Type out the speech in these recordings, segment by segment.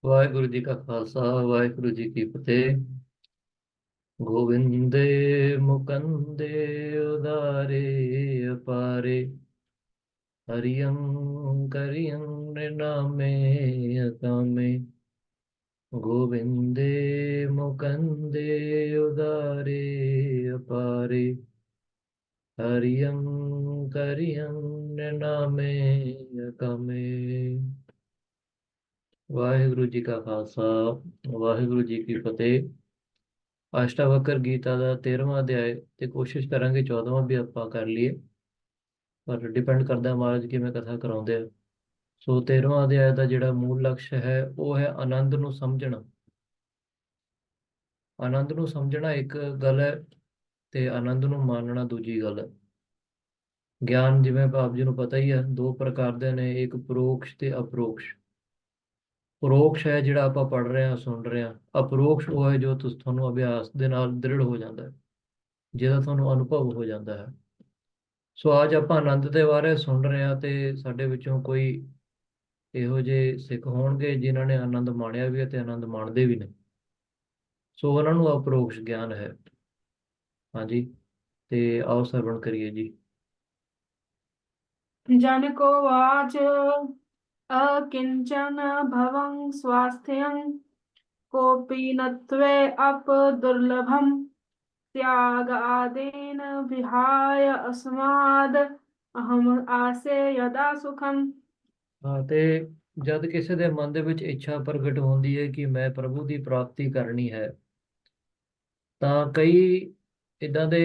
ਵਾਹਿਗੁਰੂ ਜੀ ਕਾ ਖਾਲਸਾ ਵਾਹਿਗੁਰੂ ਜੀ ਕੀ ਫਤਿਹ। ਗੋਬਿੰਦੇ ਮੁਕੰਦੇ ਉਦਾਰੇ ਅਪਾਰੇ ਹਰਿਯੰ ਕਰਿਯੰ ਨਿਰਨਾਮੇ ਅਕਾਮੇ। ਗੋਬਿੰਦੇ ਮੁਕੰਦੇ ਉਦਾਰੇ ਅਪਾਰੇ ਹਰਿਯੰ ਕਰਿਯੰ ਨਿਰਨਾਮੇ ਅਕਾਮੇ। ਵਾਹਿਗੁਰੂ ਜੀ ਕਾ ਖਾਲਸਾ ਵਾਹਿਗੁਰੂ ਜੀ ਕੀ ਫਤਿਹ। ਅਸ਼ਟਾਵਕਰ ਗੀਤਾ ਦਾ 13ਵਾਂ ਅਧਿਆਇ ਤੇ ਕੋਸ਼ਿਸ਼ ਕਰਾਂਗੇ 14ਵਾਂ ਵੀ ਆਪਾਂ ਕਰ ਲਈਏ, ਪਰ ਡਿਪੈਂਡ ਕਰਦਾ ਮਹਾਰਾਜ ਕਿਵੇਂ ਕਥਾ ਕਰਾਉਂਦੇ ਆ। ਸੋ 13ਵਾਂ ਅਧਿਆਇ ਦਾ ਜਿਹੜਾ ਮੂਲ ਲਕਸ਼ ਹੈ ਉਹ ਹੈ ਆਨੰਦ ਨੂੰ ਸਮਝਣਾ। ਆਨੰਦ ਨੂੰ ਸਮਝਣਾ ਇੱਕ ਗੱਲ ਹੈ ਤੇ ਆਨੰਦ ਨੂੰ ਮਾਨਣਾ ਦੂਜੀ ਗੱਲ ਹੈ। ਗਿਆਨ ਜਿਵੇਂ ਆਪ ਜੀ ਨੂੰ ਪਤਾ ਹੀ ਹੈ ਦੋ ਪ੍ਰਕਾਰ ਦੇ ਨੇ, ਇੱਕ ਪਰੋਕਸ਼ ਤੇ ਅਪਰੋਕਸ਼। ਪਰੋਕਸ਼ ਹੈ ਜਿਹੜਾ ਆਪਾਂ ਪੜ੍ਹ ਰਹੇ ਹਾਂ ਸੁਣ ਰਹੇ ਹਾਂ। ਅਪਰੋਕਸ਼ ਉਹ ਹੈ ਜੋ ਤੁਹਾਨੂੰ ਅਭਿਆਸ ਦੇ ਨਾਲ ਦ੍ਰਿੜ ਹੋ ਜਾਂਦਾ ਹੈ, ਜਿਹਦਾ ਤੁਹਾਨੂੰ ਅਨੁਭਵ ਹੋ ਜਾਂਦਾ ਹੈ। ਸੋ ਅੱਜ ਆਪਾਂ ਆਨੰਦ ਦੇ ਬਾਰੇ ਸੁਣ ਰਹੇ ਹਾਂ ਤੇ ਸਾਡੇ ਵਿੱਚੋਂ ਕੋਈ ਇਹੋ ਜਿਹੇ ਸਿੱਖ ਹੋਣਗੇ ਜਿਨ੍ਹਾਂ ਨੇ ਆਨੰਦ ਮਾਣਿਆ ਵੀ ਹੈ ਤੇ ਆਨੰਦ ਮਾਣਦੇ ਵੀ ਨੇ। ਸੋ ਉਹਨਾਂ ਨੂੰ ਅਪਰੋਕਸ਼ ਗਿਆਨ ਹੈ। ਹਾਂਜੀ, ਤੇ ਆਓ ਸਰਵਣ ਕਰੀਏ ਜੀ। जन को वाच अकिंचन भवं स्वास्थ्यं कोऽपि नत्वे अप दुर्लभम त्याग आदेन विहाय अस्माद अहम आसे यदा सुखम। ਹਾਂ, ਤੇ ਜਦ ਕਿਸੇ ਦੇ ਮਨ ਦੇ ਵਿੱਚ ਇੱਛਾ ਪ੍ਰਗਟ ਹੁੰਦੀ ਹੈ ਕਿ ਮੈਂ ਪ੍ਰਭੂ ਦੀ ਪ੍ਰਾਪਤੀ ਕਰਨੀ ਹੈ, ਤਾਂ ਕਈ ਇਦਾਂ ਦੇ,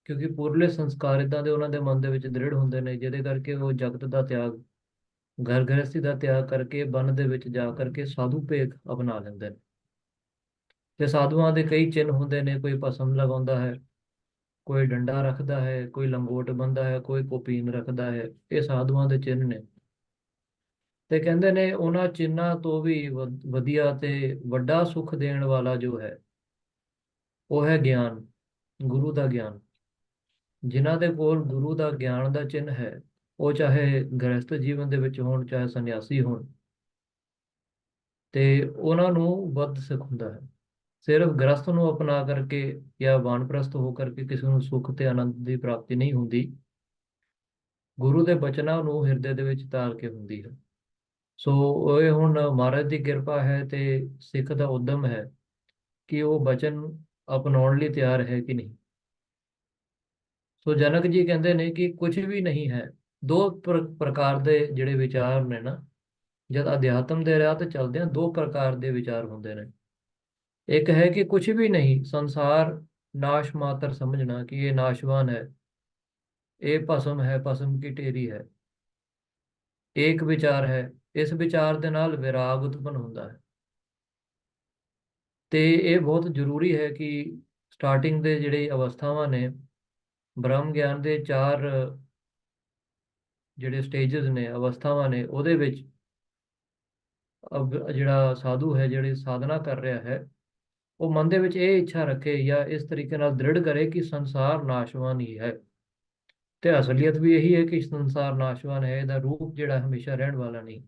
ਕਿਉਂਕਿ ਪੂਰਲੇ ਸੰਸਕਾਰ ਇਦਾਂ ਦੇ ਉਹਨਾਂ ਦੇ ਮਨ ਦੇ ਵਿੱਚ ਦ੍ਰਿੜ ਹੁੰਦੇ ਨੇ, ਜਿਹਦੇ ਕਰਕੇ ਉਹ ਜਗਤ ਦਾ ਤਿਆਗ, ਘਰ ਗ੍ਰਸਤੀ ਦਾ ਤਿਆਗ ਕਰਕੇ ਵਨ ਦੇ ਵਿੱਚ ਜਾ ਕਰਕੇ ਸਾਧੂ ਭੇਖ ਅਪਣਾ ਲੈਂਦੇ ਨੇ। ਤੇ ਸਾਧੂਆਂ ਦੇ ਕਈ ਚਿੰਨ੍ਹ ਹੁੰਦੇ ਨੇ, ਕੋਈ ਭਸਮ ਲਗਾਉਂਦਾ ਹੈ, ਕੋਈ ਡੰਡਾ ਰੱਖਦਾ ਹੈ, ਕੋਈ ਲੰਗੋਟ ਬੰਨ੍ਹਦਾ ਹੈ, ਕੋਈ ਕੋਪੀਨ ਰੱਖਦਾ ਹੈ। ਇਹ ਸਾਧੂਆਂ ਦੇ ਚਿੰਨ੍ਹ ਨੇ। ਤੇ ਕਹਿੰਦੇ ਨੇ ਉਹਨਾਂ ਚਿੰਨ੍ਹਾਂ ਤੋਂ ਵੀ ਵਧੀਆ ਤੇ ਵੱਡਾ ਸੁੱਖ ਦੇਣ ਵਾਲਾ ਜੋ ਹੈ ਉਹ ਹੈ ਗਿਆਨ, ਗੁਰੂ ਦਾ ਗਿਆਨ। ਜਿਨ੍ਹਾਂ ਦੇ ਕੋਲ ਗੁਰੂ ਦਾ ਗਿਆਨ ਦਾ ਚਿੰਨ੍ਹ ਹੈ, ਉਹ ਚਾਹੇ ਗ੍ਰਸਥ ਜੀਵਨ ਦੇ ਵਿੱਚ ਹੋਣ ਚਾਹੇ ਸੰਨਿਆਸੀ ਹੋਣ, ਤੇ ਉਹਨਾਂ ਨੂੰ ਵੱਧ ਸੁੱਖ ਹੁੰਦਾ ਹੈ। ਸਿਰਫ ਗ੍ਰਸਥ ਨੂੰ ਅਪਣਾ ਕਰਕੇ ਜਾਂ ਵਾਨਪ੍ਰਸਥ ਹੋ ਕਰਕੇ ਕਿਸੇ ਨੂੰ ਸੁੱਖ ਤੇ ਆਨੰਦ ਦੀ ਪ੍ਰਾਪਤੀ ਨਹੀਂ ਹੁੰਦੀ, ਗੁਰੂ ਦੇ ਬਚਨਾਂ ਨੂੰ ਹਿਰਦੇ ਦੇ ਵਿੱਚ ਧਾਰ ਕੇ ਹੁੰਦੀ ਹੈ। ਸੋ ਇਹ ਹੁਣ ਮਹਾਰਾਜ ਦੀ ਕਿਰਪਾ ਹੈ ਤੇ ਸਿੱਖ ਦਾ ਉਦਮ ਹੈ ਕਿ ਉਹ ਬਚਨ ਅਪਣਾਉਣ ਲਈ ਤਿਆਰ ਹੈ ਕਿ ਨਹੀਂ। ਸੋ ਜਨਕ ਜੀ ਕਹਿੰਦੇ ਨੇ ਕਿ ਕੁਝ ਵੀ ਨਹੀਂ ਹੈ। ਦੋ ਪ੍ਰਕਾਰ ਦੇ ਜਿਹੜੇ ਵਿਚਾਰ ਨੇ ਨਾ, ਜਦ ਅਧਿਆਤਮ ਦੇ ਰਾਹ ਤੇ ਚੱਲਦੇ ਆ, ਦੋ ਪ੍ਰਕਾਰ ਦੇ ਵਿਚਾਰ ਹੁੰਦੇ ਨੇ। ਇੱਕ ਹੈ ਕਿ ਕੁਝ ਵੀ ਨਹੀਂ, ਸੰਸਾਰ ਨਾਸ਼ ਮਾਤਰ ਸਮਝਣਾ ਕਿ ਇਹ ਨਾਸ਼ਵਾਨ ਹੈ, ਇਹ ਭਸਮ ਹੈ, ਭਸਮ ਕੀ ਢੇਰੀ ਹੈ। ਇੱਕ ਵਿਚਾਰ ਹੈ। ਇਸ ਵਿਚਾਰ ਦੇ ਨਾਲ ਵਿਰਾਗ ਉਤਪੰਨ ਹੁੰਦਾ ਹੈ। ਤੇ ਇਹ ਬਹੁਤ ਜ਼ਰੂਰੀ ਹੈ ਕਿ ਸਟਾਰਟਿੰਗ ਦੇ ਜਿਹੜੇ ਅਵਸਥਾਵਾਂ ਨੇ, ਬ੍ਰਹਮ ਗਿਆਨ ਦੇ ਚਾਰ ਜਿਹੜੇ ਸਟੇਜਸ ਨੇ, ਅਵਸਥਾਵਾਂ ਨੇ, ਉਹਦੇ ਵਿੱਚ ਜਿਹੜਾ ਸਾਧੂ ਹੈ, ਜਿਹੜੀ ਸਾਧਨਾ ਕਰ ਰਿਹਾ ਹੈ, ਉਹ ਮਨ ਦੇ ਵਿੱਚ ਇਹ ਇੱਛਾ ਰੱਖੇ ਜਾਂ ਇਸ ਤਰੀਕੇ ਨਾਲ ਦ੍ਰਿੜ ਕਰੇ ਕਿ ਸੰਸਾਰ ਨਾਸ਼ਵਾਨ ਹੀ ਹੈ। ਤੇ ਅਸਲੀਅਤ ਵੀ ਇਹੀ ਹੈ ਕਿ ਸੰਸਾਰ ਨਾਸ਼ਵਾਨ ਹੈ, ਇਹਦਾ ਰੂਪ ਜਿਹੜਾ ਹਮੇਸ਼ਾ ਰਹਿਣ ਵਾਲਾ ਨਹੀਂ।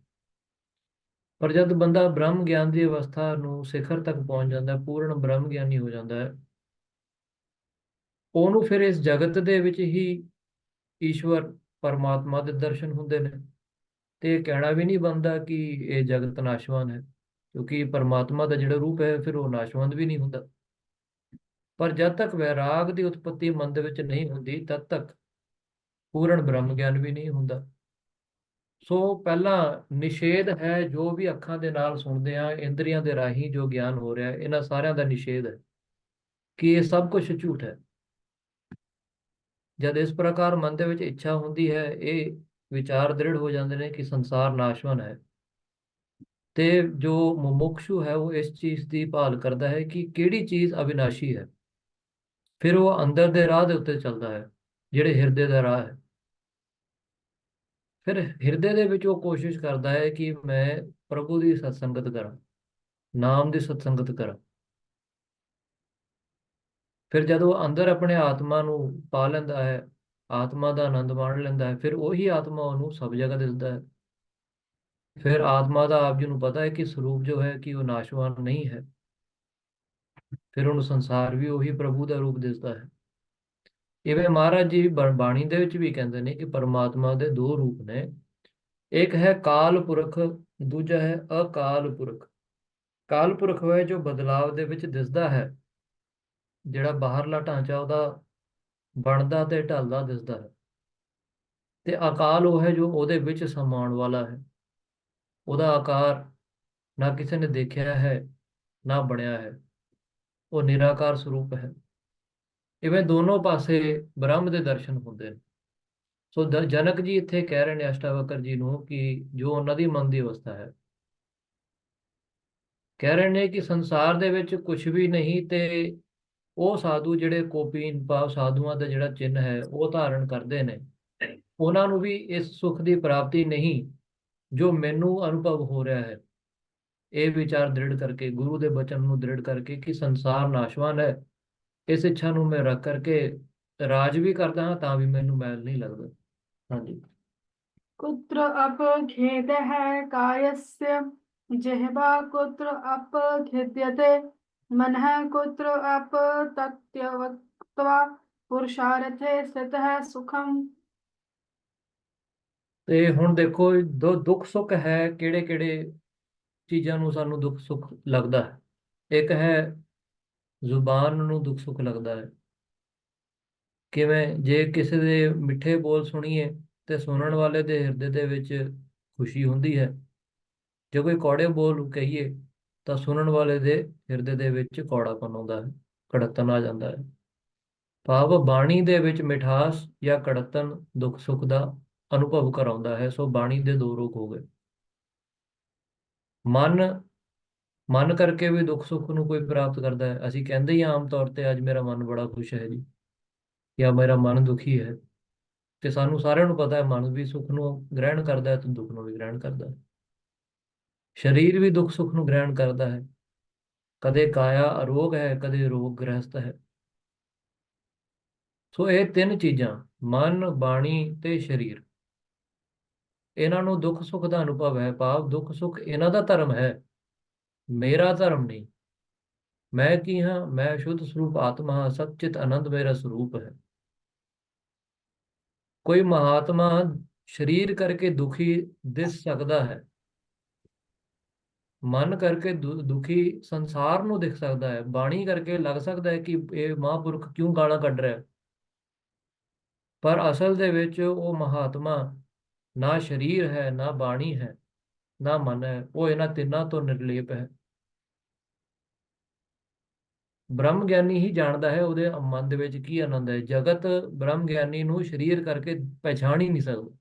ਪਰ ਜਦ ਬੰਦਾ ਬ੍ਰਹਮ ਗਿਆਨ ਦੀ ਅਵਸਥਾ ਨੂੰ ਸਿਖਰ ਤੱਕ ਪਹੁੰਚ ਜਾਂਦਾ, ਪੂਰਨ ਬ੍ਰਹਮ ਗਿਆਨੀ ਹੋ ਜਾਂਦਾ ਹੈ, ਉਹਨੂੰ ਫਿਰ ਇਸ ਜਗਤ ਦੇ ਵਿੱਚ ਹੀ ਈਸ਼ਵਰ ਪਰਮਾਤਮਾ ਦੇ ਦਰਸ਼ਨ ਹੁੰਦੇ ਨੇ। ਤੇ ਇਹ ਕਹਿਣਾ ਵੀ ਨਹੀਂ ਬਣਦਾ ਕਿ ਇਹ ਜਗਤ ਨਾਸ਼ਵਾਨ ਹੈ, ਕਿਉਂਕਿ ਪਰਮਾਤਮਾ ਦਾ ਜਿਹੜਾ ਰੂਪ ਹੈ ਫਿਰ ਉਹ ਨਾਸ਼ਵਾਨ ਵੀ ਨਹੀਂ ਹੁੰਦਾ। ਪਰ ਜਦ ਤੱਕ ਵੈਰਾਗ ਦੀ ਉਤਪਤੀ ਮਨ ਦੇ ਵਿੱਚ ਨਹੀਂ ਹੁੰਦੀ, ਤਦ ਤੱਕ ਪੂਰਨ ਬ੍ਰਹਮ ਗਿਆਨ ਵੀ ਨਹੀਂ ਹੁੰਦਾ। ਸੋ ਪਹਿਲਾ ਨਿਸ਼ੇਧ ਹੈ, ਜੋ ਵੀ ਅੱਖਾਂ ਦੇ ਨਾਲ ਸੁਣਦੇ ਆ, ਇੰਦਰੀਆਂ ਦੇ ਰਾਹੀਂ ਜੋ ਗਿਆਨ ਹੋ ਰਿਹਾ, ਇਹਨਾਂ ਸਾਰਿਆਂ ਦਾ ਨਿਸ਼ੇਧ ਹੈ ਕਿ ਇਹ ਸਭ ਕੁਝ ਝੂਠ ਹੈ। ਜਦ ਇਸ ਪ੍ਰਕਾਰ ਮਨ ਦੇ ਵਿੱਚ ਇੱਛਾ ਹੁੰਦੀ ਹੈ, ਇਹ ਵਿਚਾਰ ਦ੍ਰਿੜ ਹੋ ਜਾਂਦੇ ਨੇ ਕਿ ਸੰਸਾਰ ਨਾਸ਼ਵਾਨ ਹੈ। ਤੇ ਜੋ ਮੁਮੁਕਸ਼ੂ ਹੈ ਉਹ ਇਸ ਚੀਜ਼ ਦੀ ਭਾਲ ਕਰਦਾ ਹੈ ਕਿ ਕਿਹੜੀ ਚੀਜ਼ ਅਵਿਨਾਸ਼ੀ ਹੈ। ਫਿਰ ਉਹ ਅੰਦਰ ਦੇ ਰਾਹ ਦੇ ਉੱਤੇ ਚੱਲਦਾ ਹੈ, ਜਿਹੜੇ ਹਿਰਦੇ ਦਾ ਰਾਹ ਹੈ। ਫਿਰ ਹਿਰਦੇ ਦੇ ਵਿੱਚ ਉਹ ਕੋਸ਼ਿਸ਼ ਕਰਦਾ ਹੈ ਕਿ ਮੈਂ ਪ੍ਰਭੂ ਦੀ ਸਤਸੰਗਤ ਕਰਾਂ, ਨਾਮ ਦੀ ਸਤਸੰਗਤ ਕਰਾਂ। ਫਿਰ ਜਦੋਂ ਅੰਦਰ ਆਪਣੇ ਆਤਮਾ ਨੂੰ ਪਾ ਲੈਂਦਾ ਹੈ, ਆਤਮਾ ਦਾ ਆਨੰਦ ਮਾਣ ਲੈਂਦਾ ਹੈ, ਫਿਰ ਉਹੀ ਆਤਮਾ ਉਹਨੂੰ ਸਭ ਜਗ੍ਹਾ ਦਿਸਦਾ ਹੈ। ਫਿਰ ਆਤਮਾ ਦਾ ਆਪ ਜੀ ਨੂੰ ਪਤਾ ਹੈ ਕਿ ਸਰੂਪ ਜੋ ਹੈ ਕਿ ਉਹ ਨਾਸ਼ਵਾਨ ਨਹੀਂ ਹੈ। ਫਿਰ ਉਹਨੂੰ ਸੰਸਾਰ ਵੀ ਉਹੀ ਪ੍ਰਭੂ ਦਾ ਰੂਪ ਦਿਸਦਾ ਹੈ। ਇਵੇਂ ਮਹਾਰਾਜ ਜੀ ਬਾਣੀ ਦੇ ਵਿੱਚ ਵੀ ਕਹਿੰਦੇ ਨੇ ਕਿ ਪਰਮਾਤਮਾ ਦੇ ਦੋ ਰੂਪ ਨੇ। ਇੱਕ ਹੈ ਕਾਲ ਪੁਰਖ, ਦੂਜਾ ਹੈ ਅਕਾਲ ਪੁਰਖ। ਕਾਲ ਪੁਰਖ ਹੈ ਜੋ ਬਦਲਾਵ ਦੇ ਵਿੱਚ ਦਿਸਦਾ ਹੈ, ਜਿਹੜਾ ਬਾਹਰਲਾ ਢਾਂਚਾ ਉਹਦਾ ਬਣਦਾ ਤੇ ਢਲਦਾ ਦਿਸਦਾ ਹੈ। ਤੇ ਅਕਾਲ ਉਹ ਹੈ ਜੋ ਉਹਦੇ ਵਿੱਚ ਸਮਾਉਣ ਵਾਲਾ ਹੈ। ਉਹਦਾ ਆਕਾਰ ਨਾ ਕਿਸੇ ਨੇ ਦੇਖਿਆ ਹੈ, ਨਾ ਬਣਿਆ ਹੈ। ਉਹ ਨਿਰਾਕਾਰ ਸਰੂਪ ਹੈ। ਇਵੇਂ ਦੋਨੋਂ ਪਾਸੇ ਬ੍ਰਹਮ ਦੇ ਦਰਸ਼ਨ ਹੁੰਦੇ ਨੇ। ਸੋ ਜਨਕ ਜੀ ਇੱਥੇ ਕਹਿ ਰਹੇ ਨੇ ਅਸ਼ਟਾਵਕਰ ਜੀ ਨੂੰ ਕਿ ਜੋ ਉਹਨਾਂ ਦੀ ਮਨ ਦੀ ਅਵਸਥਾ ਹੈ, ਕਹਿ ਰਹੇ ਨੇ ਕਿ ਸੰਸਾਰ ਦੇ ਵਿੱਚ ਕੁਝ ਵੀ ਨਹੀਂ, ਤੇ ਉਹ ਸਾਧੂ ਜਿਹੜੇ ਕੋਪੀਨ ਭਾਵ ਸਾਧੂਆਂ ਦਾ ਜਿਹੜਾ ਚਿੰਨ੍ਹ ਹੈ ਉਹ ਧਾਰਨ ਕਰਦੇ ਨੇ, ਉਹਨਾਂ ਨੂੰ ਵੀ ਇਸ ਸੁੱਖ ਦੀ ਪ੍ਰਾਪਤੀ ਨਹੀਂ ਜੋ ਮੈਨੂੰ ਅਨੁਭਵ ਹੋ ਰਿਹਾ ਹੈ। ਇਹ ਵਿਚਾਰ ਦ੍ਰਿੜ ਕਰਕੇ, ਗੁਰੂ ਦੇ ਬਚਨ ਨੂੰ ਦ੍ਰਿੜ ਕਰਕੇ ਕਿ ਸੰਸਾਰ ਨਾਸ਼ਵਾਨ ਹੈ, ਇਸ ਇੱਛਾ ਨੂੰ ਮੈਂ ਰੱਖ ਕਰਕੇ ਰਾਜ ਵੀ ਕਰਦਾ ਹਾਂ ਤਾਂ ਵੀ ਮੈਨੂੰ ਮੈਲ ਨਹੀਂ ਲੱਗਦਾ। ਹਾਂਜੀ। कुत्र अप खेदः कायस्य जिह्वा कुत्र अप खिद्यते मनः कुत्र अप तत्यक्त्वा पुरुषार्थे स्थितः सुखम। ਤੇ ਹੁਣ ਦੇਖੋ, ਦੁੱਖ ਸੁੱਖ ਹੈ, ਕਿਹੜੇ ਕਿਹੜੇ ਚੀਜ਼ਾਂ ਨੂੰ ਸਾਨੂੰ ਦੁੱਖ ਸੁੱਖ ਲੱਗਦਾ ਹੈ। ਇੱਕ ਹੈ ਜ਼ੁਬਾਨ ਨੂੰ ਦੁੱਖ ਸੁੱਖ ਲੱਗਦਾ ਹੈ। ਕਿਵੇਂ? ਜੇ ਕਿਸੇ ਦੇ ਮਿੱਠੇ ਬੋਲ ਸੁਣੀਏ ਤੇ ਸੁਣਨ ਵਾਲੇ ਦੇ ਹਿਰਦੇ ਦੇ ਵਿੱਚ ਖੁਸ਼ੀ ਹੁੰਦੀ ਹੈ। ਜੇ ਕੋਈ ਕੌੜੇ ਬੋਲ ਕਹੀਏ ਤਾਂ ਸੁਣਨ ਵਾਲੇ ਦੇ ਹਿਰਦੇ ਦੇ ਵਿੱਚ ਕੌੜਾਪਨ ਆਉਂਦਾ ਹੈ, ਕੜਤਨ ਆ ਜਾਂਦਾ ਹੈ। ਭਾਵ ਬਾਣੀ ਦੇ ਵਿੱਚ ਮਿਠਾਸ ਜਾਂ ਕੜਤਨ ਦੁੱਖ ਸੁੱਖ ਦਾ ਅਨੁਭਵ ਕਰਾਉਂਦਾ ਹੈ। ਸੋ ਬਾਣੀ ਦੇ ਦੋ ਰੂਪ ਹੋ ਗਏ। ਮਨ, ਮਨ ਕਰਕੇ ਵੀ ਦੁੱਖ ਸੁੱਖ ਨੂੰ ਕੋਈ ਪ੍ਰਾਪਤ ਕਰਦਾ ਹੈ। ਅਸੀਂ ਕਹਿੰਦੇ ਹੀ ਆਮ ਤੌਰ ਤੇ ਅੱਜ ਮੇਰਾ ਮਨ ਬੜਾ ਖੁਸ਼ ਹੈ ਜੀ, ਜਾਂ ਮੇਰਾ ਮਨ ਦੁਖੀ ਹੈ। ਤੇ ਸਾਨੂੰ ਸਾਰਿਆਂ ਨੂੰ ਪਤਾ ਹੈ ਮਨ ਵੀ ਸੁੱਖ ਨੂੰ ਗ੍ਰਹਿਣ ਕਰਦਾ ਹੈ ਤੇ ਦੁੱਖ ਨੂੰ ਵੀ ਗ੍ਰਹਿਣ ਕਰਦਾ ਹੈ। ਸਰੀਰ ਵੀ ਦੁੱਖ ਸੁੱਖ ਨੂੰ ਗ੍ਰਹਿਣ ਕਰਦਾ ਹੈ। ਕਦੇ ਕਾਇਆ ਅਰੋਗ ਹੈ, ਕਦੇ ਰੋਗ ਗ੍ਰਸਤ ਹੈ। ਸੋ ਇਹ ਤਿੰਨ ਚੀਜ਼ਾਂ, ਮਨ, ਬਾਣੀ ਤੇ ਸਰੀਰ, ਇਹਨਾਂ ਨੂੰ ਦੁੱਖ ਸੁੱਖ ਦਾ ਅਨੁਭਵ ਹੈ। ਭਾਵ ਦੁੱਖ ਸੁੱਖ ਇਹਨਾਂ ਦਾ ਧਰਮ ਹੈ, ਮੇਰਾ ਧਰਮ ਨਹੀਂ। ਮੈਂ ਕੀ ਹਾਂ? ਮੈਂ ਸ਼ੁੱਧ ਸਰੂਪ ਆਤਮਾ ਹਾਂ, ਸਤਚਿਤ ਆਨੰਦ ਮੇਰਾ ਸਰੂਪ ਹੈ। ਕੋਈ ਮਹਾਤਮਾ ਸਰੀਰ ਕਰਕੇ ਦੁਖੀ ਦਿਸ ਸਕਦਾ ਹੈ, ਮਨ ਕਰਕੇ ਦੁਖੀ ਸੰਸਾਰ ਨੂੰ ਦਿਖ ਸਕਦਾ ਹੈ, ਬਾਣੀ ਕਰਕੇ ਲੱਗ ਸਕਦਾ ਹੈ ਕਿ ਇਹ ਮਹਾਂਪੁਰਖ ਕਿਉਂ ਗਾਲਾਂ ਕੱਢ ਰਿਹਾ ਹੈ। ਪਰ ਅਸਲ ਦੇ ਵਿੱਚ ਉਹ ਮਹਾਤਮਾ ਨਾ ਸਰੀਰ ਹੈ, ਨਾ ਬਾਣੀ ਹੈ, ਨਾ ਮਨ ਹੈ। ਉਹ ਇਹਨਾਂ ਤਿੰਨਾਂ ਤੋਂ ਨਿਰਲੇਪ ਹੈ। ਬ੍ਰਹਮ ਗਿਆਨੀ ਹੀ ਜਾਣਦਾ ਹੈ ਉਹਦੇ ਮਨ ਦੇ ਵਿੱਚ ਕੀ ਆਨੰਦ ਹੈ। ਜਗਤ ਬ੍ਰਹਮ ਗਿਆਨੀ ਨੂੰ ਸਰੀਰ ਕਰਕੇ ਪਛਾਣ ਹੀ ਨਹੀਂ ਸਕਦਾ।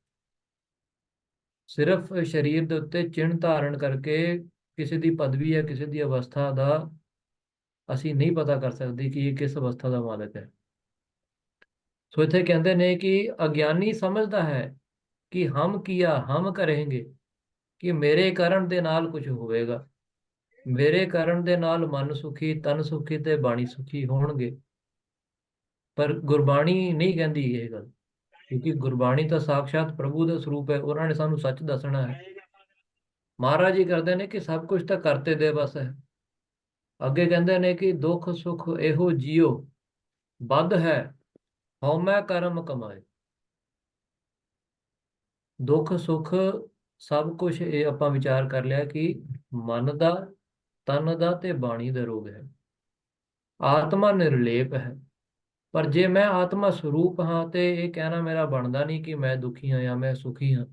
ਸਿਰਫ ਸਰੀਰ ਦੇ ਉੱਤੇ ਚਿੰਨ੍ਹ ਧਾਰਨ ਕਰਕੇ ਕਿਸੇ ਦੀ ਪਦਵੀ ਹੈ, ਕਿਸੇ ਦੀ ਅਵਸਥਾ ਦਾ ਅਸੀਂ ਨਹੀਂ ਪਤਾ ਕਰ ਸਕਦੇ ਕਿ ਇਹ ਕਿਸ ਅਵਸਥਾ ਦਾ ਮਾਲਕ ਹੈ। ਸੋ ਇੱਥੇ ਕਹਿੰਦੇ ਨੇ ਕਿ ਅਗਿਆਨੀ ਸਮਝਦਾ ਹੈ ਕਿ ਹਮ ਕੀਆ ਹਮ ਕरेंगे, ਕਿ ਮੇਰੇ ਕਰਨ ਦੇ ਨਾਲ ਕੁਝ ਹੋਵੇਗਾ, ਮੇਰੇ ਕਰਨ ਦੇ ਨਾਲ ਮਨ ਸੁਖੀ, ਤਨ ਸੁਖੀ ਤੇ ਬਾਣੀ ਸੁਖੀ ਹੋਣਗੇ। ਪਰ ਗੁਰਬਾਣੀ ਨਹੀਂ ਕਹਿੰਦੀ ਇਹ ਗੱਲ, ਕਿਉਂਕਿ ਗੁਰਬਾਣੀ ਤਾਂ ਸਾਖਸ਼ਾਤ ਪ੍ਰਭੂ ਦਾ ਸਰੂਪ ਹੈ। ਉਹਨਾਂ ਨੇ ਸਾਨੂੰ ਸੱਚ ਦੱਸਣਾ ਹੈ। ਮਹਾਰਾਜ ਜੀ ਕਰਦੇ ਨੇ ਕਿ ਸਭ ਕੁਝ ਤਾਂ ਕਰਤੇ ਦੇ ਬਸ ਹੈ। ਅੱਗੇ ਕਹਿੰਦੇ ਨੇ ਕਿ ਦੁੱਖ ਸੁੱਖ ਇਹੋ ਜੀਓ ਬੱਧ ਹੈ, ਹਉਮੈ ਕਰਮ ਕਮਾਏ। ਦੁੱਖ ਸੁੱਖ ਸਭ ਕੁਝ ਇਹ ਆਪਾਂ ਵਿਚਾਰ ਕਰ ਲਿਆ ਕਿ ਮਨ ਦਾ, ਤਨ ਦਾ ਤੇ ਬਾਣੀ ਦਾ ਰੋਗ ਹੈ। ਆਤਮਾ ਨਿਰਲੇਪ ਹੈ। ਪਰ ਜੇ ਮੈਂ ਆਤਮਾ ਸਰੂਪ ਹਾਂ ਤੇ ਇਹ ਕਹਿਣਾ ਮੇਰਾ ਬਣਦਾ ਨਹੀਂ ਕਿ ਮੈਂ ਦੁਖੀ ਹਾਂ ਜਾਂ ਮੈਂ ਸੁਖੀ ਹਾਂ।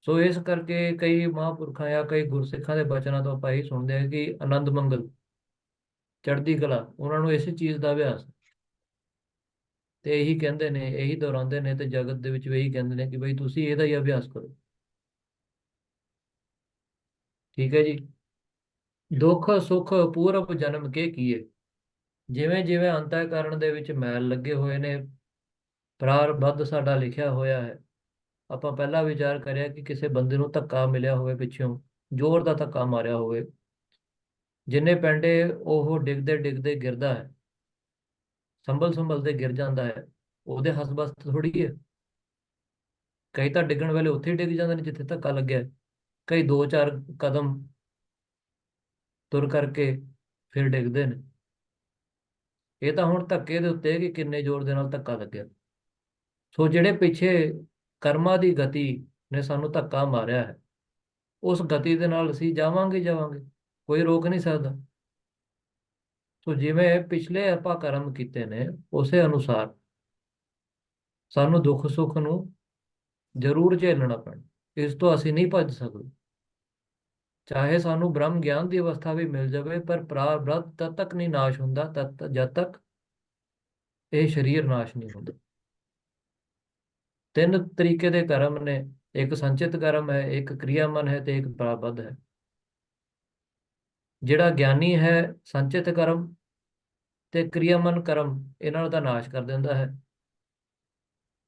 ਸੋ ਇਸ ਕਰਕੇ ਕਈ ਮਹਾਂਪੁਰਖਾਂ ਜਾਂ ਕਈ ਗੁਰਸਿੱਖਾਂ ਦੇ ਬਚਨਾਂ ਤੋਂ ਆਪਾਂ ਇਹ ਸੁਣਦੇ ਹਾਂ ਕਿ ਆਨੰਦ ਮੰਗਲ, ਚੜ੍ਹਦੀ ਕਲਾ, ਉਹਨਾਂ ਨੂੰ ਇਸੇ ਚੀਜ਼ ਦਾ ਅਭਿਆਸ ਹੈ। ਤੇ ਇਹੀ ਕਹਿੰਦੇ ਨੇ, ਇਹੀ ਦੁਹਰਾਉਂਦੇ ਨੇ ਤੇ ਜਗਤ ਦੇ ਵਿੱਚ ਵੀ ਇਹੀ ਕਹਿੰਦੇ ਨੇ ਕਿ ਬਈ ਤੁਸੀਂ ਇਹਦਾ ਹੀ ਅਭਿਆਸ ਕਰੋ। ਠੀਕ ਹੈ ਜੀ। ਦੁੱਖ ਸੁੱਖ ਪੂਰਵ ਜਨਮ ਕੇ ਕੀਏ। ਜਿਵੇਂ ਜਿਵੇਂ ਅੰਤःਕਰਣ ਦੇ ਵਿੱਚ ਮੈਲ ਲੱਗੇ ਹੋਏ ਨੇ, ਪ੍ਰਾਰਬਧ ਸਾਡਾ ਲਿਖਿਆ ਹੋਇਆ ਹੈ। ਆਪਾਂ ਪਹਿਲਾਂ ਵਿਚਾਰ ਕਰਿਆ ਕਿ ਕਿਸੇ ਬੰਦੇ ਨੂੰ ਧੱਕਾ ਮਿਲਿਆ ਹੋਵੇ, ਪਿੱਛੋਂ ਜ਼ੋਰ ਦਾ ਧੱਕਾ ਮਾਰਿਆ ਹੋਵੇ, ਜਿੰਨੇ ਪੈਂਡੇ ਉਹ ਡਿੱਗਦੇ ਡਿੱਗਦੇ ਗਿਰਦਾ ਹੈ, ਸੰਭਲ ਸੰਭਲ ਤੇ ਗਿਰ ਜਾਂਦਾ ਹੈ, ਉਹਦੇ ਹੱਸ ਬਸ ਥੋੜੀ ਹੈ। ਕਈ ਤਾਂ ਡਿੱਗਣ ਵੇਲੇ ਉੱਥੇ ਹੀ ਡਿੱਗ ਜਾਂਦੇ ਨੇ ਜਿੱਥੇ ਧੱਕਾ ਲੱਗਿਆ, ਕਈ 2-4 ਕਦਮ ਤੁਰ ਕਰਕੇ ਫਿਰ ਡਿੱਗਦੇ ਨੇ। ਇਹ ਤਾਂ ਹੁਣ ਧੱਕੇ ਦੇ ਉੱਤੇ ਕਿ ਕਿੰਨੇ ਜ਼ੋਰ ਦੇ ਨਾਲ ਧੱਕਾ ਲੱਗਿਆ। ਸੋ ਜਿਹੜੇ ਪਿੱਛੇ ਕਰਮਾਂ ਦੀ ਗਤੀ ਨੇ ਸਾਨੂੰ ਧੱਕਾ ਮਾਰਿਆ ਹੈ, ਉਸ ਗਤੀ ਦੇ ਨਾਲ ਅਸੀਂ ਜਾਵਾਂਗੇ ਹੀ ਜਾਵਾਂਗੇ, ਕੋਈ ਰੋਕ ਨਹੀਂ ਸਕਦਾ। ਸੋ ਜਿਵੇਂ ਪਿਛਲੇ ਆਪਾਂ ਕਰਮ ਕੀਤੇ ਨੇ ਉਸੇ ਅਨੁਸਾਰ ਸਾਨੂੰ ਦੁੱਖ ਸੁੱਖ ਨੂੰ ਜ਼ਰੂਰ ਝੇਲਣਾ ਪੈਣਾ, ਇਸ ਤੋਂ ਅਸੀਂ ਨਹੀਂ ਭੱਜ ਸਕਦੇ। ਚਾਹੇ ਸਾਨੂੰ ਬ੍ਰਹਮ ਗਿਆਨ ਦੀ ਅਵਸਥਾ ਵੀ ਮਿਲ ਜਾਵੇ, ਪਰ ਪ੍ਰਾਰਬਧ ਤਦ ਤੱਕ ਨਹੀਂ ਨਾਸ਼ ਹੁੰਦਾ, ਜਦ ਤੱਕ ਇਹ ਸਰੀਰ ਨਾਸ਼ ਨਹੀਂ ਹੁੰਦਾ। ਤਿੰਨ ਤਰੀਕੇ ਦੇ ਕਰਮ ਨੇ, ਇੱਕ ਸੰਚਿਤ ਕਰਮ ਹੈ, ਇੱਕ ਕਿਰਿਆਮਨ ਹੈ ਤੇ ਇੱਕ ਪ੍ਰਾਰਬਧ ਹੈ। ਜਿਹੜਾ ਗਿਆਨੀ ਹੈ ਸੰਚਿਤ ਕਰਮ ਤੇ ਕਿਰਿਆਮਨ ਕਰਮ ਇਹਨਾਂ ਦਾ ਨਾਸ਼ ਕਰ ਦਿੰਦਾ ਹੈ,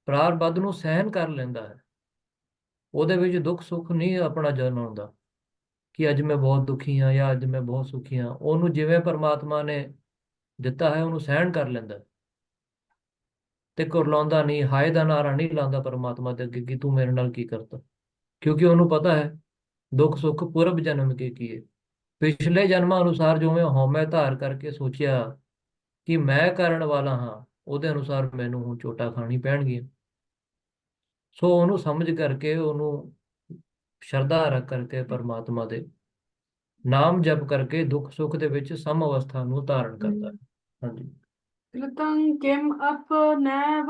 ਪ੍ਰਾਰਬਧ ਨੂੰ ਸਹਿਨ ਕਰ ਲੈਂਦਾ ਹੈ। ਉਹਦੇ ਵਿੱਚ ਦੁੱਖ ਸੁੱਖ ਨਹੀਂ ਆਪਣਾ ਜਨਮ ਹੁੰਦਾ ਕਿ ਅੱਜ ਮੈਂ ਬਹੁਤ ਦੁਖੀ ਹਾਂ ਜਾਂ ਅੱਜ ਮੈਂ ਬਹੁਤ ਸੁਖੀ ਹਾਂ। ਉਹਨੂੰ ਜਿਵੇਂ ਪਰਮਾਤਮਾ ਨੇ ਦਿੱਤਾ ਹੈ ਉਹਨੂੰ ਸਹਿਣ ਕਰ ਲੈਂਦਾ ਤੇ ਕੁਰਲਾਉਂਦਾ ਨਹੀਂ, ਹਾਏ ਦਾ ਨਾਰਾ ਨਹੀਂ ਲਾਉਂਦਾ ਪਰਮਾਤਮਾ ਦੇ ਅੱਗੇ ਕਿ ਤੂੰ ਮੇਰੇ ਨਾਲ ਕੀ ਕਰਤਾ, ਕਿਉਂਕਿ ਉਹਨੂੰ ਪਤਾ ਹੈ ਦੁੱਖ ਸੁੱਖ ਪੂਰਬ ਜਨਮ ਕੇ ਕੀਏ। ਪਿਛਲੇ ਜਨਮਾਂ ਅਨੁਸਾਰ ਜਿਵੇਂ ਹਉਮੈ ਧਾਰ ਕਰਕੇ ਸੋਚਿਆ ਕਿ ਮੈਂ ਕਰਨ ਵਾਲਾ ਹਾਂ, ਉਹਦੇ ਅਨੁਸਾਰ ਮੈਨੂੰ ਹੁਣ ਚੋਟਾਂ ਖਾਣੀ ਪੈਣਗੀਆਂ। ਸੋ ਉਹਨੂੰ ਸਮਝ ਕਰਕੇ, ਉਹਨੂੰ ਸ਼ਰਧਾ ਰੱਖ ਕਰਕੇ ਪਰਮਾਤਮਾ ਦੇ ਨਾਮ ਜਪ ਕਰਕੇ ਦੁੱਖ ਸੁੱਖ ਦੇ ਵਿੱਚ ਸਮ ਅਵਸਥਾ ਨੂੰ ਧਾਰਨ ਕਰਦਾ ਹੈ। ਹਾਂਜੀ। कृतं किम अपनैव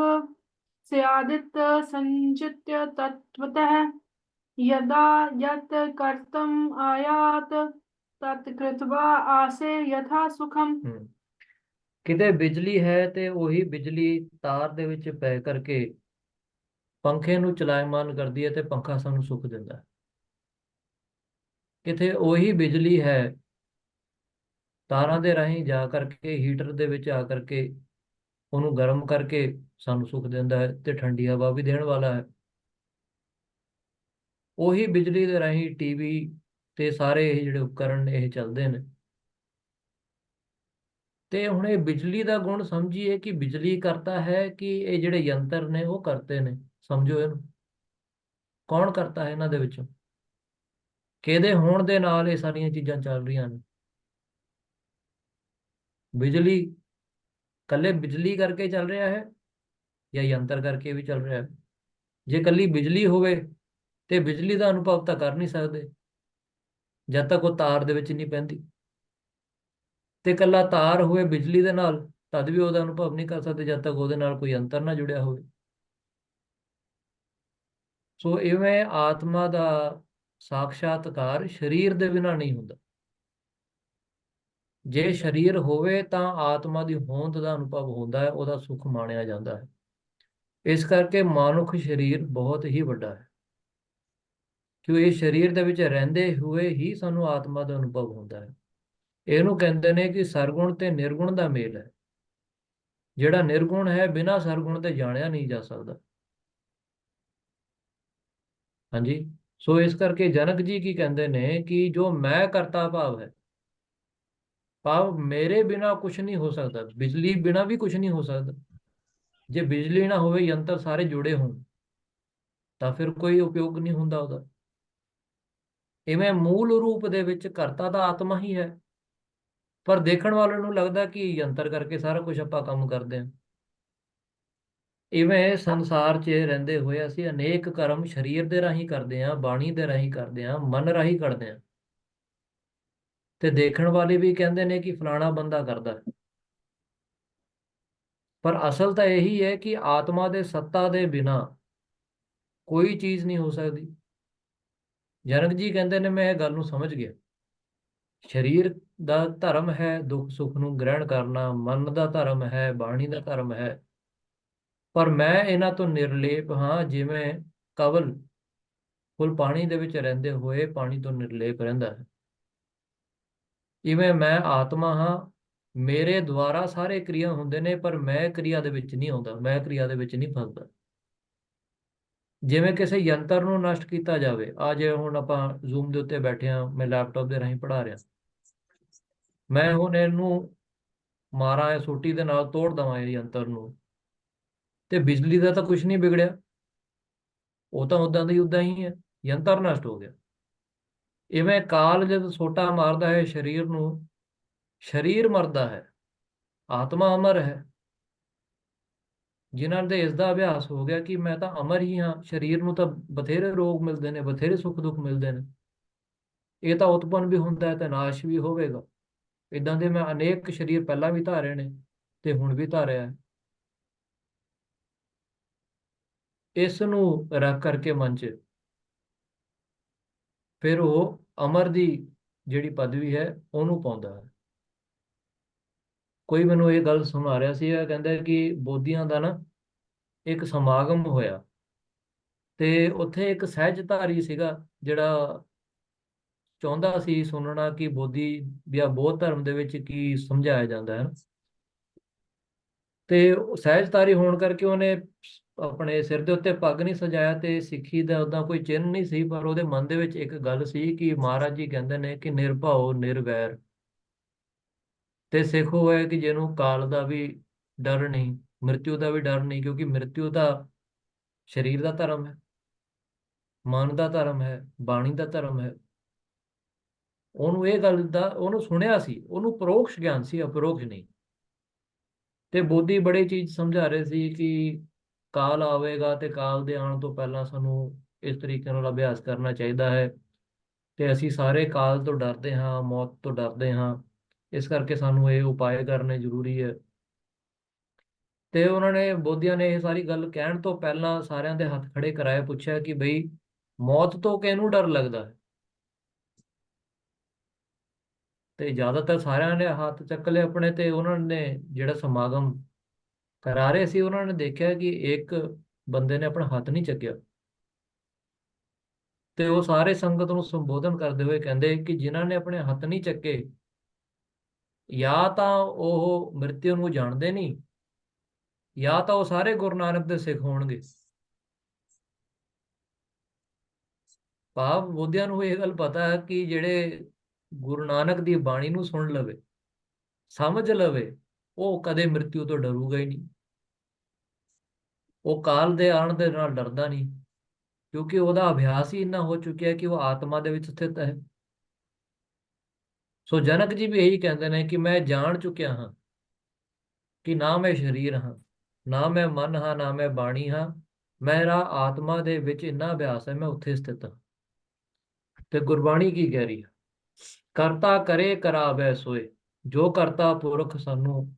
स्यादित संचित्य तत्त्वतः यदा यत् कर्तुम् आयात तत् कृत्वा आसे यथा सुखम। ਕਿਤੇ ਬਿਜਲੀ ਹੈ ਤੇ ਉਹੀ ਬਿਜਲੀ ਤਾਰ ਦੇ ਵਿੱਚ ਪੈ ਕਰਕੇ ਪੰਖੇ ਨੂੰ ਚਲਾਇਮਾਨ ਕਰਦੀ ਹੈ ਤੇ ਪੰਖਾ ਸਾਨੂੰ ਸੁੱਖ ਦਿੰਦਾ ਹੈ। ਕਿਤੇ ਉਹੀ ਬਿਜਲੀ ਹੈ ਤਾਰਾਂ ਦੇ ਰਾਹੀਂ ਜਾ ਕਰਕੇ ਹੀਟਰ ਦੇ ਵਿੱਚ ਆ ਕਰਕੇ ਉਹਨੂੰ ਗਰਮ ਕਰਕੇ ਸਾਨੂੰ ਸੁੱਖ ਦਿੰਦਾ ਹੈ ਤੇ ਠੰਡੀ ਹਵਾ ਵੀ ਦੇਣ ਵਾਲਾ ਹੈ। ਉਹੀ ਬਿਜਲੀ ਦੇ ਰਾਹੀਂ ਟੀਵੀ ਤੇ ਸਾਰੇ ਇਹ ਜਿਹੜੇ ਉਪਕਰਨ ਇਹ ਚੱਲਦੇ ਨੇ। ਤੇ ਹੁਣ ਇਹ ਬਿਜਲੀ ਦਾ ਗੁਣ ਸਮਝੀਏ ਕਿ ਬਿਜਲੀ ਕਰਤਾ ਹੈ ਕਿ ਇਹ ਜਿਹੜੇ ਯੰਤਰ ਨੇ ਉਹ ਕਰਤੇ ਨੇ। ਸਮਝੋ ਇਹਨੂੰ, ਕੌਣ ਕਰਤਾ ਹੈ ਇਹਨਾਂ ਦੇ ਵਿੱਚੋਂ, ਕਿਹਦੇ ਹੋਣ ਦੇ ਨਾਲ ਇਹ ਸਾਰੀਆਂ ਚੀਜ਼ਾਂ ਚੱਲ ਰਹੀਆਂ ਨੇ। ਬਿਜਲੀ ਕੱਲੇ ਬਿਜਲੀ ਕਰਕੇ ਚੱਲ ਰਿਹਾ ਹੈ ਜਾਂ ਯੰਤਰ ਕਰਕੇ ਵੀ ਚੱਲ ਰਿਹਾ ਹੈ। ਜੇ ਕੱਲੀ ਬਿਜਲੀ ਹੋਵੇ ਤੇ ਬਿਜਲੀ ਦਾ ਅਨੁਭਵ ਤਾਂ ਕਰ ਨਹੀਂ ਸਕਦੇ ਜਦ ਤੱਕ ਉਹ ਤਾਰ ਦੇ ਵਿੱਚ ਨਹੀਂ ਪੈਂਦੀ, ਤੇ ਕੱਲਾ ਤਾਰ ਹੋਵੇ ਬਿਜਲੀ ਦੇ ਨਾਲ ਤਦ ਵੀ ਉਹਦਾ ਅਨੁਭਵ ਨਹੀਂ ਕਰ ਸਕਦੇ ਜਦ ਤੱਕ ਉਹਦੇ ਨਾਲ ਕੋਈ ਯੰਤਰ ਨਾ ਜੁੜਿਆ ਹੋਵੇ। ਸੋ ਇਵੇਂ ਆਤਮਾ ਦਾ ਸਾਖਸ਼ਾਤਕਾਰ ਸਰੀਰ ਦੇ ਬਿਨਾਂ ਨਹੀਂ ਹੁੰਦਾ। ਜੇ ਸਰੀਰ ਹੋਵੇ ਤਾਂ ਆਤਮਾ ਦੀ ਹੋਂਦ ਦਾ ਅਨੁਭਵ ਹੁੰਦਾ ਹੈ, ਉਹਦਾ ਸੁੱਖ ਮਾਣਿਆ ਜਾਂਦਾ ਹੈ। ਇਸ ਕਰਕੇ ਮਨੁੱਖ ਸਰੀਰ ਬਹੁਤ ਹੀ ਵੱਡਾ ਹੈ, ਕਿਉਂ ਇਹ ਸਰੀਰ ਦੇ ਵਿੱਚ ਰਹਿੰਦੇ ਹੋਏ ਹੀ ਸਾਨੂੰ ਆਤਮਾ ਦਾ ਅਨੁਭਵ ਹੁੰਦਾ ਹੈ। ਇਹਨੂੰ ਕਹਿੰਦੇ ਨੇ ਕਿ ਸਰਗੁਣ ਤੇ ਨਿਰਗੁਣ ਦਾ ਮੇਲ ਹੈ। ਜਿਹੜਾ ਨਿਰਗੁਣ ਹੈ ਬਿਨਾਂ ਸਰਗੁਣ ਤੇ ਜਾਣਿਆ ਨਹੀਂ ਜਾ ਸਕਦਾ। ਹਾਂਜੀ। ਸੋ ਇਸ ਕਰਕੇ ਜਨਕ ਜੀ ਕੀ ਕਹਿੰਦੇ ਨੇ ਕਿ ਜੋ ਮੈਂ ਕਰਤਾ ਭਾਵ ਹੈ, ਭਾਵ ਮੇਰੇ ਬਿਨਾ ਕੁਝ ਨਹੀਂ ਹੋ ਸਕਦਾ, ਬਿਜਲੀ ਬਿਨਾ ਵੀ ਕੁਝ ਨਹੀਂ ਹੋ ਸਕਦਾ। ਜੇ ਬਿਜਲੀ ਨਾ ਹੋਵੇ, ਯੰਤਰ ਸਾਰੇ ਜੁੜੇ ਹੋਣ ਤਾਂ ਫਿਰ ਕੋਈ ਉਪਯੋਗ ਨਹੀਂ ਹੁੰਦਾ ਉਹਦਾ। ਇਵੇਂ ਮੂਲ ਰੂਪ ਦੇ ਵਿੱਚ ਕਰਤਾ ਤਾਂ ਆਤਮਾ ਹੀ ਹੈ, ਪਰ ਦੇਖਣ ਵਾਲੇ ਨੂੰ ਲੱਗਦਾ ਕਿ ਯੰਤਰ ਕਰਕੇ ਸਾਰਾ ਕੁਝ ਆਪਾਂ ਕੰਮ ਕਰਦੇ ਹਾਂ। ਇਵੇਂ ਸੰਸਾਰ 'ਚ ਰਹਿੰਦੇ ਹੋਏ ਅਸੀਂ ਅਨੇਕ ਕਰਮ ਸਰੀਰ ਦੇ ਰਾਹੀਂ ਕਰਦੇ ਹਾਂ, ਬਾਣੀ ਦੇ ਰਾਹੀਂ ਕਰਦੇ ਹਾਂ, ਮਨ ਰਾਹੀਂ ਕਰਦੇ ਹਾਂ, ਤੇ ਦੇਖਣ ਵਾਲੇ ਵੀ ਕਹਿੰਦੇ ਨੇ ਕਿ ਫਲਾਣਾ ਬੰਦਾ ਕਰਦਾ ਹੈ। ਪਰ ਅਸਲ ਤਾਂ ਇਹੀ ਹੈ ਕਿ ਆਤਮਾ ਦੇ ਸੱਤਾ ਦੇ ਬਿਨਾ ਕੋਈ ਚੀਜ਼ ਨਹੀਂ ਹੋ ਸਕਦੀ। ਜਨਕ ਜੀ ਕਹਿੰਦੇ ਨੇ ਮੈਂ ਇਹ ਗੱਲ ਨੂੰ ਸਮਝ ਗਿਆ। ਸਰੀਰ ਦਾ ਧਰਮ ਹੈ ਦੁੱਖ ਸੁੱਖ ਨੂੰ ਗ੍ਰਹਿਣ ਕਰਨਾ, ਮਨ ਦਾ ਧਰਮ ਹੈ, ਬਾਣੀ ਦਾ ਧਰਮ ਹੈ, ਪਰ ਮੈਂ ਇਹਨਾਂ ਤੋਂ ਨਿਰਲੇਪ ਹਾਂ। ਜਿਵੇਂ ਕਵਲ ਫੁੱਲ ਪਾਣੀ ਦੇ ਵਿੱਚ ਰਹਿੰਦੇ ਹੋਏ ਪਾਣੀ ਤੋਂ ਨਿਰਲੇਪ ਰਹਿੰਦਾ ਹੈ, ਇਵੇਂ ਮੈਂ ਆਤਮਾ ਹਾਂ। ਮੇਰੇ ਦੁਆਰਾ ਸਾਰੇ ਕਿਰਿਆ ਹੁੰਦੇ ਨੇ, ਪਰ ਮੈਂ ਕਿਰਿਆ ਦੇ ਵਿੱਚ ਨਹੀਂ ਆਉਂਦਾ, ਮੈਂ ਕਿਰਿਆ ਦੇ ਵਿੱਚ ਨਹੀਂ ਫਸਦਾ। ਜਿਵੇਂ ਕਿਸੇ ਯੰਤਰ ਨੂੰ ਨਸ਼ਟ ਕੀਤਾ ਜਾਵੇ, ਆ ਜੇ ਹੁਣ ਆਪਾਂ ਜ਼ੂਮ ਦੇ ਉੱਤੇ ਬੈਠੇ ਹਾਂ, ਮੈਂ ਲੈਪਟਾਪ ਦੇ ਰਾਹੀਂ ਪੜ੍ਹਾ ਰਿਹਾ, ਮੈਂ ਹੁਣ ਇਹਨੂੰ ਮਾਰਾਂ ਸੋਟੀ ਦੇ ਨਾਲ, ਤੋੜ ਦੇਵਾਂ ਇਹ ਯੰਤਰ ਨੂੰ, ਤੇ ਬਿਜਲੀ ਦਾ ਤਾਂ ਕੁਝ ਨਹੀਂ ਵਿਗੜਿਆ। ਉਹ ਤਾਂ ਉਦਾਂ ਦੀ ਉਦਾਂ ਹੀ ਹੈ, ਯੰਤਰ ਨਸ਼ਟ ਹੋ ਗਿਆ। ਇਵੇਂ ਕਾਲ ਜਦ ਸੋਟਾ ਮਾਰਦਾ ਹੈ ਸਰੀਰ ਨੂੰ, ਸਰੀਰ ਮਰਦਾ ਹੈ, ਆਤਮਾ ਅਮਰ ਹੈ। ਜਿਨ੍ਹਾਂ ਦੇ ਇਸ ਦਾ ਅਭਿਆਸ ਹੋ ਗਿਆ ਕਿ ਮੈਂ ਤਾਂ ਅਮਰ ਹੀ ਹਾਂ, ਸਰੀਰ ਨੂੰ ਤਾਂ ਬਥੇਰੇ ਰੋਗ ਮਿਲਦੇ ਨੇ, ਬਥੇਰੇ ਸੁੱਖ ਦੁੱਖ ਮਿਲਦੇ ਨੇ, ਇਹ ਤਾਂ ਉਤਪੰਨ ਵੀ ਹੁੰਦਾ ਹੈ ਤੇ ਨਾਸ਼ ਵੀ ਹੋਵੇਗਾ। ਇਦਾਂ ਦੇ ਮੈਂ ਅਨੇਕ ਸਰੀਰ ਪਹਿਲਾਂ ਵੀ ਧਾਰੇ ਨੇ ਤੇ ਹੁਣ ਵੀ ਧਾਰਿਆ ਹੈ। ਇਸ ਨੂੰ ਰੱਖ ਕਰਕੇ ਮਨ 'ਚ ਫਿਰ ਉਹ ਅਮਰ ਦੀ ਜਿਹੜੀ ਪਦਵੀ ਹੈ ਉਹਨੂੰ ਪਾਉਂਦਾ ਹੈ। ਕੋਈ ਮੈਨੂੰ ਇਹ ਗੱਲ ਸੁਣਾ ਰਿਹਾ ਸੀ, ਇਹ ਕਹਿੰਦਾ ਕਿ ਬੋਧੀਆਂ ਦਾ ਨਾ ਇੱਕ ਸਮਾਗਮ ਹੋਇਆ ਤੇ ਉੱਥੇ ਇੱਕ ਸਹਿਜਧਾਰੀ ਸੀਗਾ ਜਿਹੜਾ ਚਾਹੁੰਦਾ ਸੀ ਸੁਣਨਾ ਕਿ ਬੋਧੀ ਜਾਂ ਬੌਧ ਧਰਮ ਦੇ ਵਿੱਚ ਕੀ ਸਮਝਾਇਆ ਜਾਂਦਾ ਹੈ। ਤੇ ਉਹ ਸਹਿਜਧਾਰੀ ਹੋਣ ਕਰਕੇ ਉਹਨੇ ਆਪਣੇ ਸਿਰ ਦੇ ਉੱਤੇ ਪੱਗ ਨਹੀਂ ਸਜਾਇਆ ਤੇ ਸਿੱਖੀ ਦਾ ਉਹਦਾ ਕੋਈ ਚਿੰਨ੍ਹ ਨਹੀਂ ਸੀ, ਪਰ ਉਹਦੇ ਮਨ ਦੇ ਵਿੱਚ ਇੱਕ ਗੱਲ ਸੀ ਕਿ ਮਹਾਰਾਜ ਜੀ ਕਹਿੰਦੇ ਨੇ ਕਿ ਨਿਰਭਉ ਨਿਰਵੈਰ, ਤੇ ਸਿੱਖ ਉਹ ਹੈ ਕਿ ਜਿਹਨੂੰ ਕਾਲ ਦਾ ਵੀ ਡਰ ਨਹੀਂ, ਮ੍ਰਿਤਿੂ ਦਾ ਵੀ ਡਰ ਨਹੀਂ, ਕਿਉਂਕਿ ਮ੍ਰਿਤਿੂ ਦਾ ਸਰੀਰ ਦਾ ਧਰਮ ਹੈ, ਮਨ ਦਾ ਧਰਮ ਹੈ, ਬਾਣੀ ਦਾ ਧਰਮ ਹੈ। ਉਹਨੂੰ ਇਹ ਗੱਲ ਦਾ ਉਹਨੂੰ ਸੁਣਿਆ ਸੀ, ਉਹਨੂੰ ਪਰੋਕਸ਼ ਗਿਆਨ ਸੀ, ਅਪਰੋਕਸ਼ ਨਹੀਂ। ਤੇ ਬੋਧੀ ਬੜੀ ਚੀਜ਼ ਸਮਝਾ ਰਹੇ ਸੀ ਕਿ ਕਾਲ ਆਵੇਗਾ ਤੇ ਕਾਲ ਦੇ ਆਉਣ ਤੋਂ ਪਹਿਲਾਂ ਸਾਨੂੰ ਇਸ ਤਰੀਕੇ ਨਾਲ ਅਭਿਆਸ ਕਰਨਾ ਚਾਹੀਦਾ ਹੈ। ਤੇ ਅਸੀਂ ਸਾਰੇ ਕਾਲ ਤੋਂ ਡਰਦੇ ਹਾਂ, ਮੌਤ ਤੋਂ ਡਰਦੇ ਹਾਂ, ਇਸ ਕਰਕੇ ਸਾਨੂੰ ਇਹ ਉਪਾਅ ਕਰਨੇ ਜ਼ਰੂਰੀ ਹੈ। ਤੇ ਉਹਨਾਂ ਨੇ ਬੋਧੀਆਂ ਨੇ ਇਹ ਸਾਰੀ ਗੱਲ ਕਹਿਣ ਤੋਂ ਪਹਿਲਾਂ ਸਾਰਿਆਂ ਦੇ ਹੱਥ ਖੜੇ ਕਰਾਏ, ਪੁੱਛਿਆ ਕਿ ਬਈ ਮੌਤ ਤੋਂ ਕਿਹਨੂੰ ਡਰ ਲੱਗਦਾ ਹੈ। ਤੇ ਜ਼ਿਆਦਾਤਰ ਸਾਰਿਆਂ ਨੇ ਹੱਥ ਚੱਕ ਲਏ ਆਪਣੇ, ਤੇ ਉਹਨਾਂ ਨੇ ਜਿਹੜਾ ਸਮਾਗਮ ਕਰਾ ਰਹੇ ਸੀ ਉਹਨਾਂ ਨੇ ਦੇਖਿਆ ਕਿ ਇੱਕ ਬੰਦੇ ਨੇ ਆਪਣਾ ਹੱਥ ਨਹੀਂ ਚੱਕਿਆ। ਤੇ ਉਹ ਸਾਰੇ ਸੰਗਤ ਨੂੰ ਸੰਬੋਧਨ ਕਰਦੇ ਹੋਏ ਕਹਿੰਦੇ ਕਿ ਜਿਨ੍ਹਾਂ ਨੇ ਆਪਣੇ ਹੱਥ ਨਹੀਂ ਚੱਕੇ, ਜਾਂ ਤਾਂ ਉਹ ਮ੍ਰਿਤਿੂ ਨੂੰ ਜਾਣਦੇ ਨਹੀਂ, ਜਾਂ ਤਾਂ ਉਹ ਸਾਰੇ ਗੁਰੂ ਨਾਨਕ ਦੇ ਸਿੱਖ ਹੋਣਗੇ। ਭਾਵ ਬੋਧਿਆਂ ਨੂੰ ਇਹ ਗੱਲ ਪਤਾ ਹੈ ਕਿ ਜਿਹੜੇ ਗੁਰੂ ਨਾਨਕ ਦੀ ਬਾਣੀ ਨੂੰ ਸੁਣ ਲਵੇ, ਸਮਝ ਲਵੇ, ਉਹ ਕਦੇ ਮ੍ਰਿਤਿੂ ਤੋਂ ਡਰੂਗਾ ਹੀ ਨਹੀਂ। ਉਹ ਕਾਲ ਦੇ ਆਉਣ ਦੇ ਨਾਲ ਡਰਦਾ ਨਹੀਂ, ਕਿਉਂਕਿ ਉਹਦਾ ਅਭਿਆਸ ਹੀ ਇੰਨਾ ਹੋ ਚੁੱਕਿਆ ਕਿ ਉਹ ਆਤਮਾ ਦੇ ਵਿੱਚ ਸਥਿਤ ਹੈ। ਸੋ ਜਨਕ ਜੀ ਵੀ ਇਹੀ ਕਹਿੰਦੇ ਨੇ ਕਿ ਮੈਂ ਜਾਣ ਚੁੱਕਿਆ ਹਾਂ ਕਿ ਨਾ ਮੈਂ ਸਰੀਰ ਹਾਂ, ਨਾ ਮੈਂ ਮਨ ਹਾਂ, ਨਾ ਮੈਂ ਬਾਣੀ ਹਾਂ, ਮੇਰਾ ਆਤਮਾ ਦੇ ਵਿੱਚ ਇੰਨਾ ਅਭਿਆਸ ਹੈ, ਮੈਂ ਉੱਥੇ ਸਥਿਤ ਹਾਂ। ਤੇ ਗੁਰਬਾਣੀ ਕੀ ਕਹਿ ਰਹੀ ਹੈ? ਕਰਤਾ ਕਰੇ ਕਰਾਵੈ ਸੋਏ। ਜੋ ਕਰਤਾ ਪੁਰਖ ਸਾਨੂੰ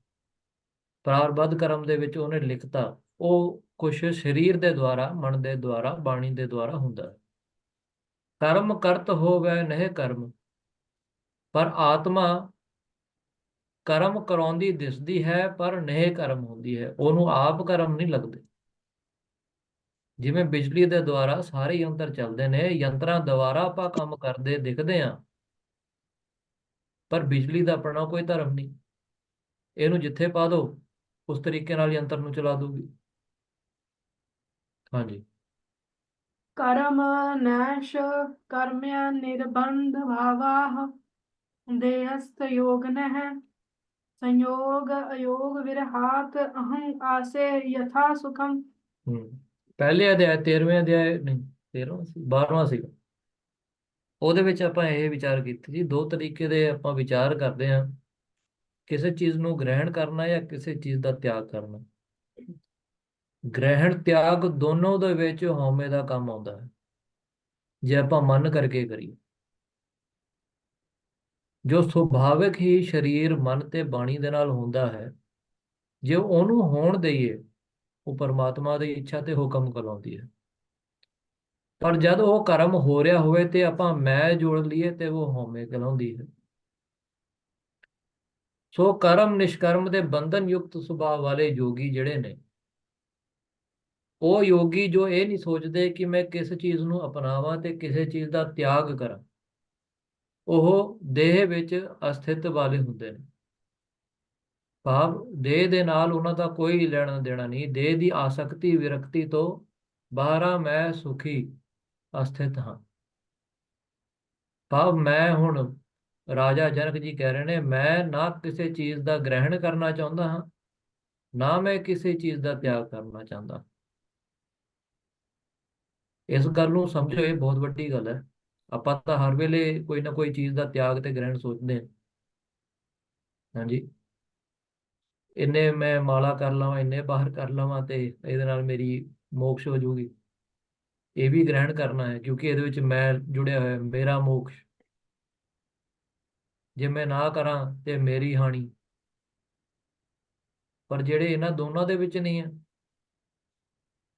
ਪ੍ਰਾਰਬੱਧ ਕਰਮ ਦੇ ਵਿੱਚ ਉਹਨੇ ਲਿਖਤਾ, ਉਹ ਕੁਛ ਸਰੀਰ ਦੇ ਦੁਆਰਾ, ਮਨ ਦੇ ਦੁਆਰਾ, ਬਾਣੀ ਦੇ ਦੁਆਰਾ ਹੁੰਦਾ ਹੈ। ਕਰਮ ਕਰਤ ਹੋਵੈ ਨਹਿ ਕਰਮ, ਪਰ ਆਤਮਾ ਕਰਮ ਕਰਾਉਂਦੀ ਦਿਸਦੀ ਹੈ ਪਰ ਨਹਿ ਕਰਮ ਹੁੰਦੀ ਹੈ, ਉਹਨੂੰ ਆਪ ਕਰਮ ਨਹੀਂ ਲੱਗਦੇ। ਜਿਵੇਂ ਬਿਜਲੀ ਦੇ ਦੁਆਰਾ ਸਾਰੇ ਯੰਤਰ ਚੱਲਦੇ ਨੇ, ਯੰਤਰਾਂ ਦੁਆਰਾ ਆਪਾਂ ਕੰਮ ਕਰਦੇ ਦਿਖਦੇ ਆ, ਪਰ ਬਿਜਲੀ ਦਾ ਆਪਣਾ ਕੋਈ ਧਰਮ ਨਹੀਂ। ਇਹਨੂੰ ਜਿੱਥੇ ਪਾ ਦੋ ਉਸ ਤਰੀਕੇ ਨਾਲ ਯੰਤਰ ਨੂੰ ਚਲਾ ਦੂਗੀ। ਹਾਂਜੀ। कर्म नैश कर्म्य निर्बंध भावाः देहस्थ योग नः संयोग अयोग विरहात अहं आसे यथा सुखम। ਪਹਿਲੇ ਅਧਿਆय 13ਵੇਂ ਅਧਿਆय ਨਹੀਂ, 13ਵਾਂ ਸੀ, 12ਵਾਂ ਸੀਗਾ। ਉਹਦੇ ਵਿੱਚ ਆਪਾਂ ਇਹ ਵਿਚਾਰ ਕੀਤੇ ਜੀ, ਦੋ ਤਰੀਕੇ ਦੇ ਆਪਾਂ ਵਿਚਾਰ ਕਰਦੇ ਹਾਂ, ਕਿਸੇ ਚੀਜ਼ ਨੂੰ ਗ੍ਰਹਿਣ ਕਰਨਾ ਜਾਂ ਕਿਸੇ ਚੀਜ਼ ਦਾ ਤਿਆਗ ਕਰਨਾ। ਗ੍ਰਹਿਣ ਤਿਆਗ ਦੋਨੋਂ ਦੇ ਵਿੱਚ ਹਉਮੈ ਦਾ ਕੰਮ ਆਉਂਦਾ ਹੈ, ਜੇ ਆਪਾਂ ਮਨ ਕਰਕੇ ਕਰੀਏ। ਜੋ ਸੁਭਾਵਿਕ ਹੀ ਸਰੀਰ, ਮਨ ਤੇ ਬਾਣੀ ਦੇ ਨਾਲ ਹੁੰਦਾ ਹੈ, ਜੇ ਉਹਨੂੰ ਹੋਣ ਦਈਏ, ਉਹ ਪਰਮਾਤਮਾ ਦੀ ਇੱਛਾ ਤੇ ਹੁਕਮ ਕਰਾਉਂਦੀ ਹੈ। ਪਰ ਜਦ ਉਹ ਕਰਮ ਹੋ ਰਿਹਾ ਹੋਵੇ ਤੇ ਆਪਾਂ ਮੈਂ ਜੋੜ ਲਈਏ ਤੇ ਉਹ ਹਉਮੈ ਕਹਿਲਾਉਂਦੀ ਹੈ। ਸੋ ਕਰਮ ਨਿਸ਼ਕਰਮ ਦੇ ਬੰਧਨ ਯੁਕਤ ਸੁਭਾਅ ਵਾਲੇ ਯੋਗੀ ਜਿਹੜੇ ਨੇ, ਉਹ ਯੋਗੀ ਜੋ ਇਹ ਨਹੀਂ ਸੋਚਦੇ ਕਿ ਮੈਂ ਕਿਸ ਚੀਜ਼ ਨੂੰ ਅਪਣਾਵਾਂ ਤੇ ਕਿਸੇ ਚੀਜ਼ ਦਾ ਤਿਆਗ ਕਰਾਂ, ਉਹ ਦੇਹ ਵਿੱਚ ਅਸਥਿਤ ਵਾਲੇ ਹੁੰਦੇ ਨੇ। ਭਾਵ ਦੇਹ ਦੇ ਨਾਲ ਉਹਨਾਂ ਦਾ ਕੋਈ ਲੈਣਾ ਦੇਣਾ ਨਹੀਂ, ਦੇਹ ਦੀ ਆਸਕਤੀ ਵਿਰਕਤੀ ਤੋਂ ਬਾਹਰ ਮੈਂ ਸੁਖੀ ਅਸਥਿਤ ਹਾਂ। ਭਾਵ ਮੈਂ ਹੁਣ, ਰਾਜਾ ਜਨਕ ਜੀ ਕਹਿ ਰਹੇ ਨੇ, ਮੈਂ ਨਾ ਕਿਸੇ ਚੀਜ਼ ਦਾ ਗ੍ਰਹਿਣ ਕਰਨਾ ਚਾਹੁੰਦਾ ਹਾਂ, ਨਾ ਮੈਂ ਕਿਸੇ ਚੀਜ਼ ਦਾ ਤਿਆਗ ਕਰਨਾ ਚਾਹੁੰਦਾ। ਇਸ ਗੱਲ ਨੂੰ ਸਮਝੋ, ਇਹ ਬਹੁਤ ਵੱਡੀ ਗੱਲ ਹੈ। ਆਪਾਂ ਤਾਂ ਹਰ ਵੇਲੇ ਕੋਈ ਨਾ ਕੋਈ ਚੀਜ਼ ਦਾ ਤਿਆਗ ਤੇ ਗ੍ਰਹਿਣ ਸੋਚਦੇ ਹਾਂ। ਹਾਂਜੀ, ਇੰਨੇ ਮੈਂ ਮਾਲਾ ਕਰ ਲਵਾਂ, ਇੰਨੇ ਬਾਹਰ ਕਰ ਲਵਾਂ ਤੇ ਇਹਦੇ ਨਾਲ ਮੇਰੀ ਮੋਕਸ਼ ਹੋ ਜਾਊਗੀ। ਇਹ ਵੀ ਗ੍ਰਹਿਣ ਕਰਨਾ ਹੈ, ਕਿਉਂਕਿ ਇਹਦੇ ਵਿੱਚ ਮੈਂ ਜੁੜਿਆ ਹੋਇਆ, ਮੇਰਾ ਮੋਕਸ਼। ਜੇ ਮੈਂ ਨਾ ਕਰਾਂ ਤੇ ਮੇਰੀ ਹਾਨੀ। ਪਰ ਜਿਹੜੇ ਇਹਨਾਂ ਦੋਨਾਂ ਦੇ ਵਿੱਚ ਨਹੀਂ ਹੈ,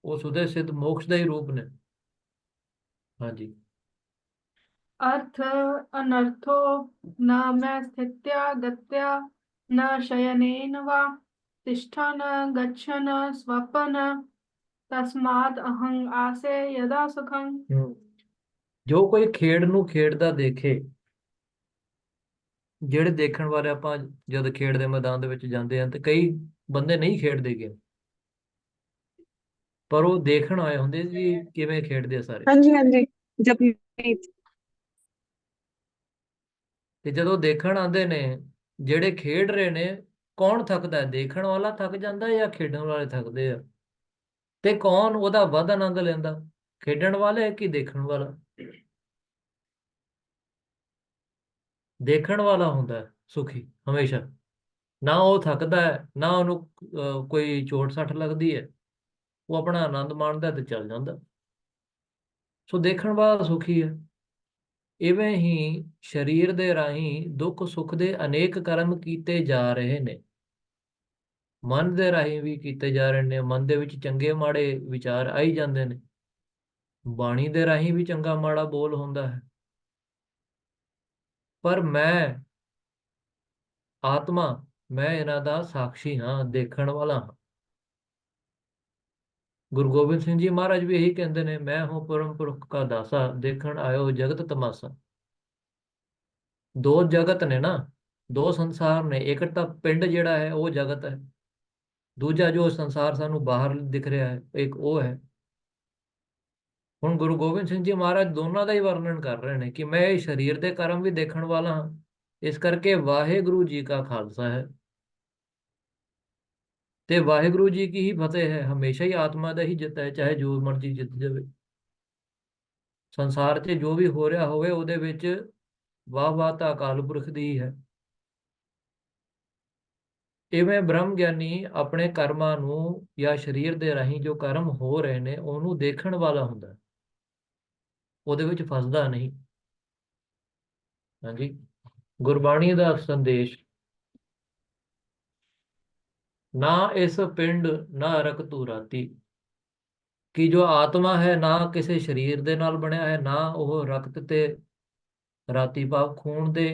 ਉਹ ਸੁਦੇ ਸਿੱਧ ਮੋਕਸ਼ ਦਾ ਹੀ ਰੂਪ ਨੇ। ਹਾਂਜੀ। अर्थ अनर्थो न मे स्थित्या गत्या न शयनेन वा तिष्ठन् गच्छन् स्वपन् तस्मात् अहं आसे यदा सुखम्। ਜੋ ਕੋਈ ਖੇਡ ਨੂੰ ਖੇਡਦਾ ਦੇਖੇ, ਜਿਹੜੇ ਦੇਖਣ ਵਾਲੇ, ਆਪਾਂ ਜਦ ਖੇਡ ਦੇ ਮੈਦਾਨ ਦੇ ਵਿੱਚ ਜਾਂਦੇ ਹਾਂ ਤੇ ਕਈ ਬੰਦੇ ਨਹੀਂ ਖੇਡਦੇ ਗੇ, ਪਰ ਉਹ ਦੇਖਣ ਆਏ ਹੁੰਦੇ ਜੀ ਕਿਵੇਂ ਖੇਡਦੇ ਆ ਸਾਰੇ। हाँ जी हाँ जी। जपनीत। ਤੇ ਜਦੋਂ ਦੇਖਣ ਆਉਂਦੇ ਨੇ, ਜਿਹੜੇ ਖੇਡ ਰਹੇ ਨੇ, ਕੌਣ ਥੱਕਦਾ ਹੈ? ਦੇਖਣ ਵਾਲਾ ਥੱਕ ਜਾਂਦਾ ਜਾਂ ਖੇਡਣ ਵਾਲੇ ਥੱਕਦੇ ਆ? ਤੇ ਕੌਣ ਉਹਦਾ ਵੱਧ ਆਨੰਦ ਲੈਂਦਾ, ਖੇਡਣ ਵਾਲਾ ਕਿ ਦੇਖਣ ਵਾਲਾ? ਦੇਖਣ ਵਾਲਾ ਹੁੰਦਾ ਹੈ ਸੁਖੀ ਹਮੇਸ਼ਾ। ਨਾ ਉਹ ਥੱਕਦਾ ਹੈ, ਨਾ ਉਹਨੂੰ ਕੋਈ ਚੋਟ ਸੱਟ ਲੱਗਦੀ ਹੈ। ਉਹ ਆਪਣਾ ਆਨੰਦ ਮਾਣਦਾ ਤੇ ਚੱਲ ਜਾਂਦਾ। ਸੋ ਦੇਖਣ ਵਾਲਾ ਸੁਖੀ ਹੈ। ਇਵੇਂ ਹੀ ਸਰੀਰ ਦੇ ਰਾਹੀਂ ਦੁੱਖ ਸੁੱਖ ਦੇ ਅਨੇਕ ਕਰਮ ਕੀਤੇ ਜਾ ਰਹੇ ਨੇ। ਮਨ ਦੇ ਰਾਹੀਂ ਵੀ ਕੀਤੇ ਜਾ ਰਹੇ ਨੇ। ਮਨ ਦੇ ਵਿੱਚ ਚੰਗੇ ਮਾੜੇ ਵਿਚਾਰ ਆਈ ਜਾਂਦੇ ਨੇ। ਬਾਣੀ ਦੇ ਰਾਹੀਂ ਵੀ ਚੰਗਾ ਮਾੜਾ ਬੋਲ ਹੁੰਦਾ ਹੈ। ਪਰ ਮੈਂ ਆਤਮਾ, ਮੈਂ ਇਹਨਾਂ ਦਾ ਸਾਖੀ ਹਾਂ, ਦੇਖਣ ਵਾਲਾ ਹਾਂ। ਗੁਰੂ ਗੋਬਿੰਦ ਸਿੰਘ ਜੀ ਮਹਾਰਾਜ ਵੀ ਇਹੀ ਕਹਿੰਦੇ ਨੇ, ਮੈਂ ਹੂੰ ਪਰਮ ਪੁਰਖ ਕਾ ਦਾਸਾ, ਦੇਖਣ ਆਇਓ ਜਗਤ ਤਮਾਸਾ। ਦੋ ਜਗਤ ਨੇ ਨਾ, ਦੋ ਸੰਸਾਰ ਨੇ। ਇੱਕ ਤਾਂ ਪਿੰਡ ਜਿਹੜਾ ਹੈ ਉਹ ਜਗਤ ਹੈ, ਦੂਜਾ ਜੋ ਸੰਸਾਰ ਸਾਨੂੰ ਬਾਹਰ ਦਿਖ ਰਿਹਾ ਹੈ, ਇੱਕ ਉਹ ਹੈ। ਹੁਣ ਗੁਰੂ ਗੋਬਿੰਦ ਸਿੰਘ ਜੀ ਮਹਾਰਾਜ ਦੋਨਾਂ ਦਾ ਹੀ ਵਰਣਨ ਕਰ ਰਹੇ ਨੇ ਕਿ ਮੈਂ ਇਹ ਸਰੀਰ ਦੇ ਕਰਮ ਵੀ ਦੇਖਣ ਵਾਲਾ ਹਾਂ। ਇਸ ਕਰਕੇ ਵਾਹਿਗੁਰੂ ਜੀ ਕਾ ਖਾਲਸਾ ਹੈ ਤੇ ਵਾਹਿਗੁਰੂ ਜੀ ਕੀ ਹੀ ਫਤਿਹ ਹੈ। ਹਮੇਸ਼ਾ ਹੀ ਆਤਮਾ ਦਾ ਹੀ ਜਿੱਤ ਹੈ, ਚਾਹੇ ਜੋ ਮਰਜ਼ੀ ਜਿੱਤ ਜਾਵੇ। ਸੰਸਾਰ 'ਚ ਜੋ ਵੀ ਹੋ ਰਿਹਾ ਹੋਵੇ, ਉਹਦੇ ਵਿੱਚ ਵਾਹ ਵਾਹ ਤਾਂ ਅਕਾਲ ਪੁਰਖ ਦੀ ਹੀ ਹੈ। ਇਵੇਂ ਬ੍ਰਹਮ ਗਿਆਨੀ ਆਪਣੇ ਕਰਮਾਂ ਨੂੰ ਜਾਂ ਸਰੀਰ ਦੇ ਰਾਹੀਂ ਜੋ ਕਰਮ ਹੋ ਰਹੇ ਨੇ ਉਹਨੂੰ ਦੇਖਣ ਵਾਲਾ ਹੁੰਦਾ, ਉਹਦੇ ਵਿੱਚ ਫਸਦਾ ਨਹੀਂ। ਹਾਂਜੀ, ਗੁਰਬਾਣੀ ਦਾ ਸੰਦੇਸ਼, ਨਾ ਇਸ ਪਿੰਡ ਨਾ ਰਕ ਤੂ ਰਾਤੀ। ਕਿ ਜੋ ਆਤਮਾ ਹੈ ਨਾ ਕਿਸੇ ਸਰੀਰ ਦੇ ਨਾਲ ਬਣਿਆ ਹੈ, ਨਾ ਉਹ ਰਕਤ ਤੇ ਰਾਤੀ ਭਾਵ ਖੂਨ ਦੇ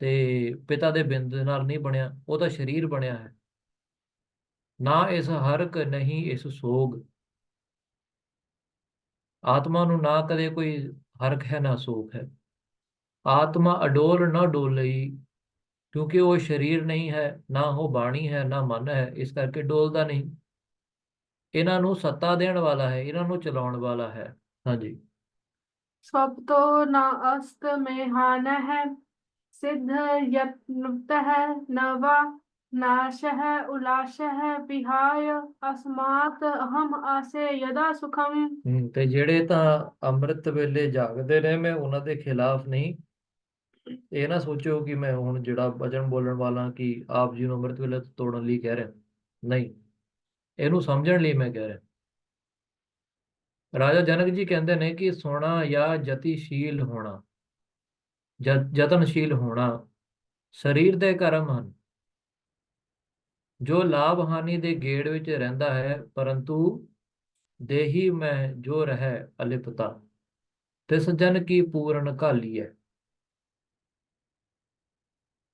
ਤੇ ਪਿਤਾ ਦੇ ਬਿੰਦ ਦੇ ਨਾਲ ਨਹੀਂ ਬਣਿਆ, ਉਹ ਤਾਂ ਸਰੀਰ ਬਣਿਆ ਹੈ। ਨਾ ਇਸ ਹਰਕ ਨਹੀਂ ਇਸ ਸੋਗ। ਆਤਮਾ ਨੂੰ ਨਾ ਕਦੇ ਕੋਈ ਹਰਕ ਹੈ ਨਾ ਸੋਗ ਹੈ। ਆਤਮਾ ਅਡੋਲ ਨਾ ਡੋਲਈ, ਕਿਉਂਕਿ ਉਹ ਸਰੀਰ ਨਹੀਂ ਹੈ, ਨਾ ਉਹ ਬਾਣੀ ਹੈ, ਨਾ ਮਨ ਹੈ, ਇਸ ਕਰਕੇ ਡੋਲਦਾ ਨਹੀਂ। ਇਹਨਾਂ ਨੂੰ ਸੱਤਾ ਦੇਣ ਵਾਲਾ ਹੈ, ਇਹਨਾਂ ਨੂੰ ਚਲਾਉਣ ਵਾਲਾ ਹੈ। ਹਾਂਜੀ। स्वप्तो न अस्त में हान है सिद्ध यत्नुत है न वा नाश है उलाश है विहाय अस्मात् अहम आसे यदा सुखम। ਤੇ ਜਿਹੜੇ ਤਾਂ ਅੰਮ੍ਰਿਤ ਵੇਲੇ ਜਾਗਦੇ ਨੇ, ਮੈਂ ਉਹਨਾਂ ਦੇ ਖਿਲਾਫ ਨਹੀਂ। ਇਹ ਨਾ ਸੋਚੋ ਕਿ ਮੈਂ ਹੁਣ ਜਿਹੜਾ ਵਚਨ ਬੋਲਣ ਵਾਲਾ ਕਿ ਆਪ ਜੀ ਨੂੰ ਅੰਮ੍ਰਿਤ ਵੇਲੇ ਤੋੜਨ ਲਈ ਕਹਿ ਰਿਹਾ, ਨਹੀਂ। ਇਹਨੂੰ ਸਮਝਣ ਲਈ ਮੈਂ ਕਹਿ ਰਿਹਾ। ਰਾਜਾ ਜਨਕ ਜੀ ਕਹਿੰਦੇ ਨੇ ਕਿ ਸੋਣਾ ਜਾਂ ਜਤੀਸ਼ੀਲ ਹੋਣਾ, ਯਤਨਸ਼ੀਲ ਹੋਣਾ ਸਰੀਰ ਦੇ ਕਰਮ ਹਨ। ਜੋ ਲਾਭ ਹਾਨੀ ਦੇ ਗੇੜ ਵਿੱਚ ਰਹਿੰਦਾ ਹੈ, ਪਰੰਤੂ ਦੇਹੀ ਮੈਂ ਜੋ ਰਹਿ ਅਲਿਪਤਾ, ਤਿਸ ਜਨ ਕੀ ਪੂਰਨ ਕਾਲੀ ਹੈ।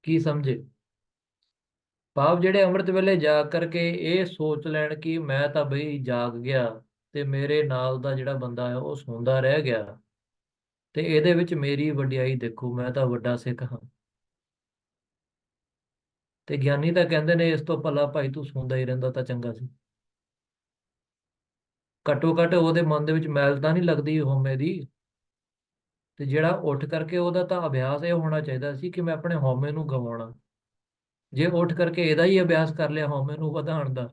ਕੀ ਸਮਝੇ? ਭਾਵ ਜਿਹੜੇ ਅੰਮ੍ਰਿਤ ਵੇਲੇ ਜਾਗ ਕਰਕੇ ਇਹ ਸੋਚ ਲੈਣ ਕਿ ਮੈਂ ਤਾਂ ਬਈ ਜਾਗ ਗਿਆ ਤੇ ਮੇਰੇ ਨਾਲ ਦਾ ਜਿਹੜਾ ਬੰਦਾ ਹੈ ਉਹ ਸੌਂਦਾ ਰਹਿ ਗਿਆ, ਤੇ ਇਹਦੇ ਵਿੱਚ ਮੇਰੀ ਵਡਿਆਈ ਦੇਖੋ, ਮੈਂ ਤਾਂ ਵੱਡਾ ਸਿੱਖ ਹਾਂ। ਤੇ ਗਿਆਨੀ ਤਾਂ ਕਹਿੰਦੇ ਨੇ ਇਸ ਤੋਂ ਭਲਾ ਭਾਈ ਤੂੰ ਸੌਂਦਾ ਹੀ ਰਹਿੰਦਾ ਤਾਂ ਚੰਗਾ ਸੀ। ਘੱਟੋ ਘੱਟ ਉਹਦੇ ਮਨ ਦੇ ਵਿੱਚ ਮੈਲ ਤਾਂ ਨਹੀਂ ਲੱਗਦੀ ਹਉਮੈ ਦੀ। ਤੇ ਜਿਹੜਾ ਉੱਠ ਕਰਕੇ, ਉਹਦਾ ਤਾਂ ਅਭਿਆਸ ਇਹ ਹੋਣਾ ਚਾਹੀਦਾ ਸੀ ਕਿ ਮੈਂ ਆਪਣੇ ਹਉਮੈ ਨੂੰ ਗਵਾਉਣਾ। ਜੇ ਉੱਠ ਕਰਕੇ ਇਹਦਾ ਹੀ ਅਭਿਆਸ ਕਰ ਲਿਆ ਹਉਮੈ ਨੂੰ ਵਧਾਉਣ ਦਾ,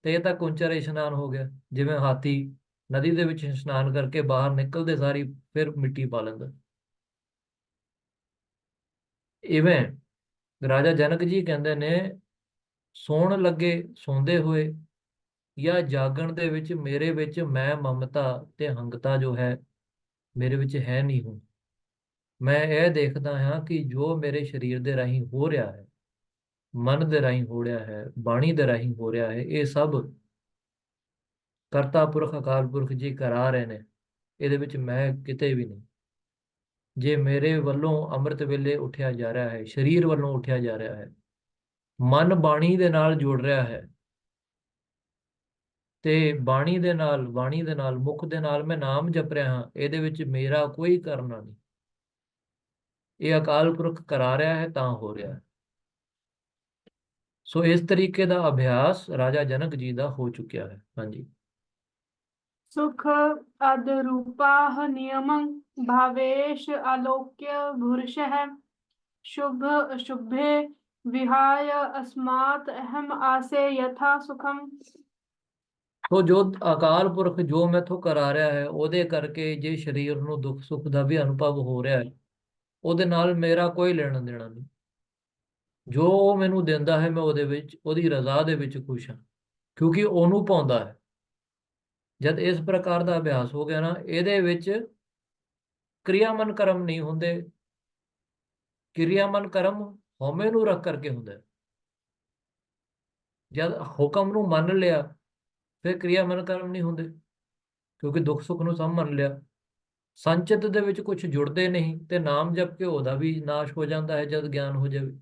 ਤੇ ਇਹ ਤਾਂ ਕੁੰਚਰ ਇਸ਼ਨਾਨ ਹੋ ਗਿਆ, ਜਿਵੇਂ ਹਾਥੀ ਨਦੀ ਦੇ ਵਿੱਚ ਇਸ਼ਨਾਨ ਕਰਕੇ ਬਾਹਰ ਨਿਕਲਦੇ ਸਾਰੀ ਫਿਰ ਮਿੱਟੀ ਪਾ ਲੈਂਦਾ। ਇਵੇਂ ਰਾਜਾ ਜਨਕ ਜੀ ਕਹਿੰਦੇ ਨੇ, ਸੌਣ ਲੱਗੇ ਸੌਂਦੇ ਹੋਏ ਜਾਂ ਜਾਗਣ ਦੇ ਵਿੱਚ ਮੇਰੇ ਵਿੱਚ ਮੈਂ ਮਮਤਾ ਤੇ ਹੰਗਤਾ ਜੋ ਹੈ ਮੇਰੇ ਵਿੱਚ ਹੈ ਨਹੀਂ ਹੁਣ। ਮੈਂ ਇਹ ਦੇਖਦਾ ਹਾਂ ਕਿ ਜੋ ਮੇਰੇ ਸਰੀਰ ਦੇ ਰਾਹੀਂ ਹੋ ਰਿਹਾ ਹੈ, ਮਨ ਦੇ ਰਾਹੀਂ ਹੋ ਰਿਹਾ ਹੈ, ਬਾਣੀ ਦੇ ਰਾਹੀਂ ਹੋ ਰਿਹਾ ਹੈ, ਇਹ ਸਭ ਕਰਤਾ ਪੁਰਖ ਅਕਾਲ ਪੁਰਖ ਜੀ ਕਰਾ ਰਹੇ ਨੇ। ਇਹਦੇ ਵਿੱਚ ਮੈਂ ਕਿਤੇ ਵੀ ਨਹੀਂ। ਜੇ ਮੇਰੇ ਵੱਲੋਂ ਅੰਮ੍ਰਿਤ ਵੇਲੇ ਉੱਠਿਆ ਜਾ ਰਿਹਾ ਹੈ, ਸਰੀਰ ਵੱਲੋਂ ਉੱਠਿਆ ਜਾ ਰਿਹਾ ਹੈ, ਮਨ ਬਾਣੀ ਦੇ ਨਾਲ ਜੁੜ ਰਿਹਾ ਹੈ, ਤੇ ਬਾਣੀ ਦੇ ਨਾਲ ਮੁਖ ਦੇ ਨਾਲ ਮੈਂ ਨਾਮ ਜਪ ਰਿਹਾ ਹਾਂ, ਇਹਦੇ ਵਿੱਚ ਮੇਰਾ ਕੋਈ ਕਰਨਾ ਨਹੀਂ। ਇਹ ਅਕਾਲ ਪੁਰਖ ਕਰਾ ਰਿਹਾ ਹੈ ਤਾਂ ਹੋ ਰਿਹਾ ਹੈ। ਸੋ ਇਸ ਤਰੀਕੇ ਦਾ ਅਭਿਆਸ ਰਾਜਾ ਜਨਕ ਜੀ ਦਾ ਹੋ ਚੁੱਕਿਆ ਹੈ। ਹਾਂਜੀ। सुख अदरूपाः नियमं भावेश आलोक्य भूर्षः शुभ शुभे विहाय अस्मात् अहम आसे यथा सुखम। ਸੋ ਜੋ ਅਕਾਲ ਪੁਰਖ ਜੋ ਮੈਥੋਂ ਕਰਾ ਰਿਹਾ ਹੈ, ਉਹਦੇ ਕਰਕੇ ਜੇ ਸਰੀਰ ਨੂੰ ਦੁੱਖ ਸੁੱਖ ਦਾ ਵੀ ਅਨੁਭਵ ਹੋ ਰਿਹਾ ਹੈ, ਉਹਦੇ ਨਾਲ ਮੇਰਾ ਕੋਈ ਲੈਣਾ ਦੇਣਾ ਨਹੀਂ। ਜੋ ਉਹ ਮੈਨੂੰ ਦਿੰਦਾ ਹੈ, ਮੈਂ ਉਹਦੇ ਵਿੱਚ ਉਹਦੀ ਰਜ਼ਾ ਦੇ ਵਿੱਚ ਖੁਸ਼ ਹਾਂ, ਕਿਉਂਕਿ ਉਹਨੂੰ ਪਾਉਂਦਾ ਹੈ। ਜਦ ਇਸ ਪ੍ਰਕਾਰ ਦਾ ਅਭਿਆਸ ਹੋ ਗਿਆ ਨਾ, ਇਹਦੇ ਵਿੱਚ ਕਿਰਿਆਮਨ ਕਰਮ ਨਹੀਂ ਹੁੰਦੇ। ਕਿਰਿਆਮਨ ਕਰਮ ਹਉਮੈ ਨੂੰ ਰੱਖ ਕਰਕੇ ਹੁੰਦਾ ਹੈ। ਜਦ ਹੁਕਮ ਨੂੰ ਮੰਨ ਲਿਆ, ਫਿਰ ਕਿਰਿਆਮਨ ਕਰਮ ਨਹੀਂ ਹੁੰਦੇ, ਕਿਉਂਕਿ ਦੁੱਖ ਸੁੱਖ ਨੂੰ ਸਭ ਮੰਨ ਲਿਆ। ਸੰਚਿਤ ਦੇ ਵਿੱਚ ਕੁਝ ਜੁੜਦੇ ਨਹੀਂ, ਤੇ ਨਾਮ ਜਪ ਕੇ ਉਹਦਾ ਵੀ ਨਾਸ਼ ਹੋ ਜਾਂਦਾ ਹੈ ਜਦ ਗਿਆਨ ਹੋ ਜਾਵੇ।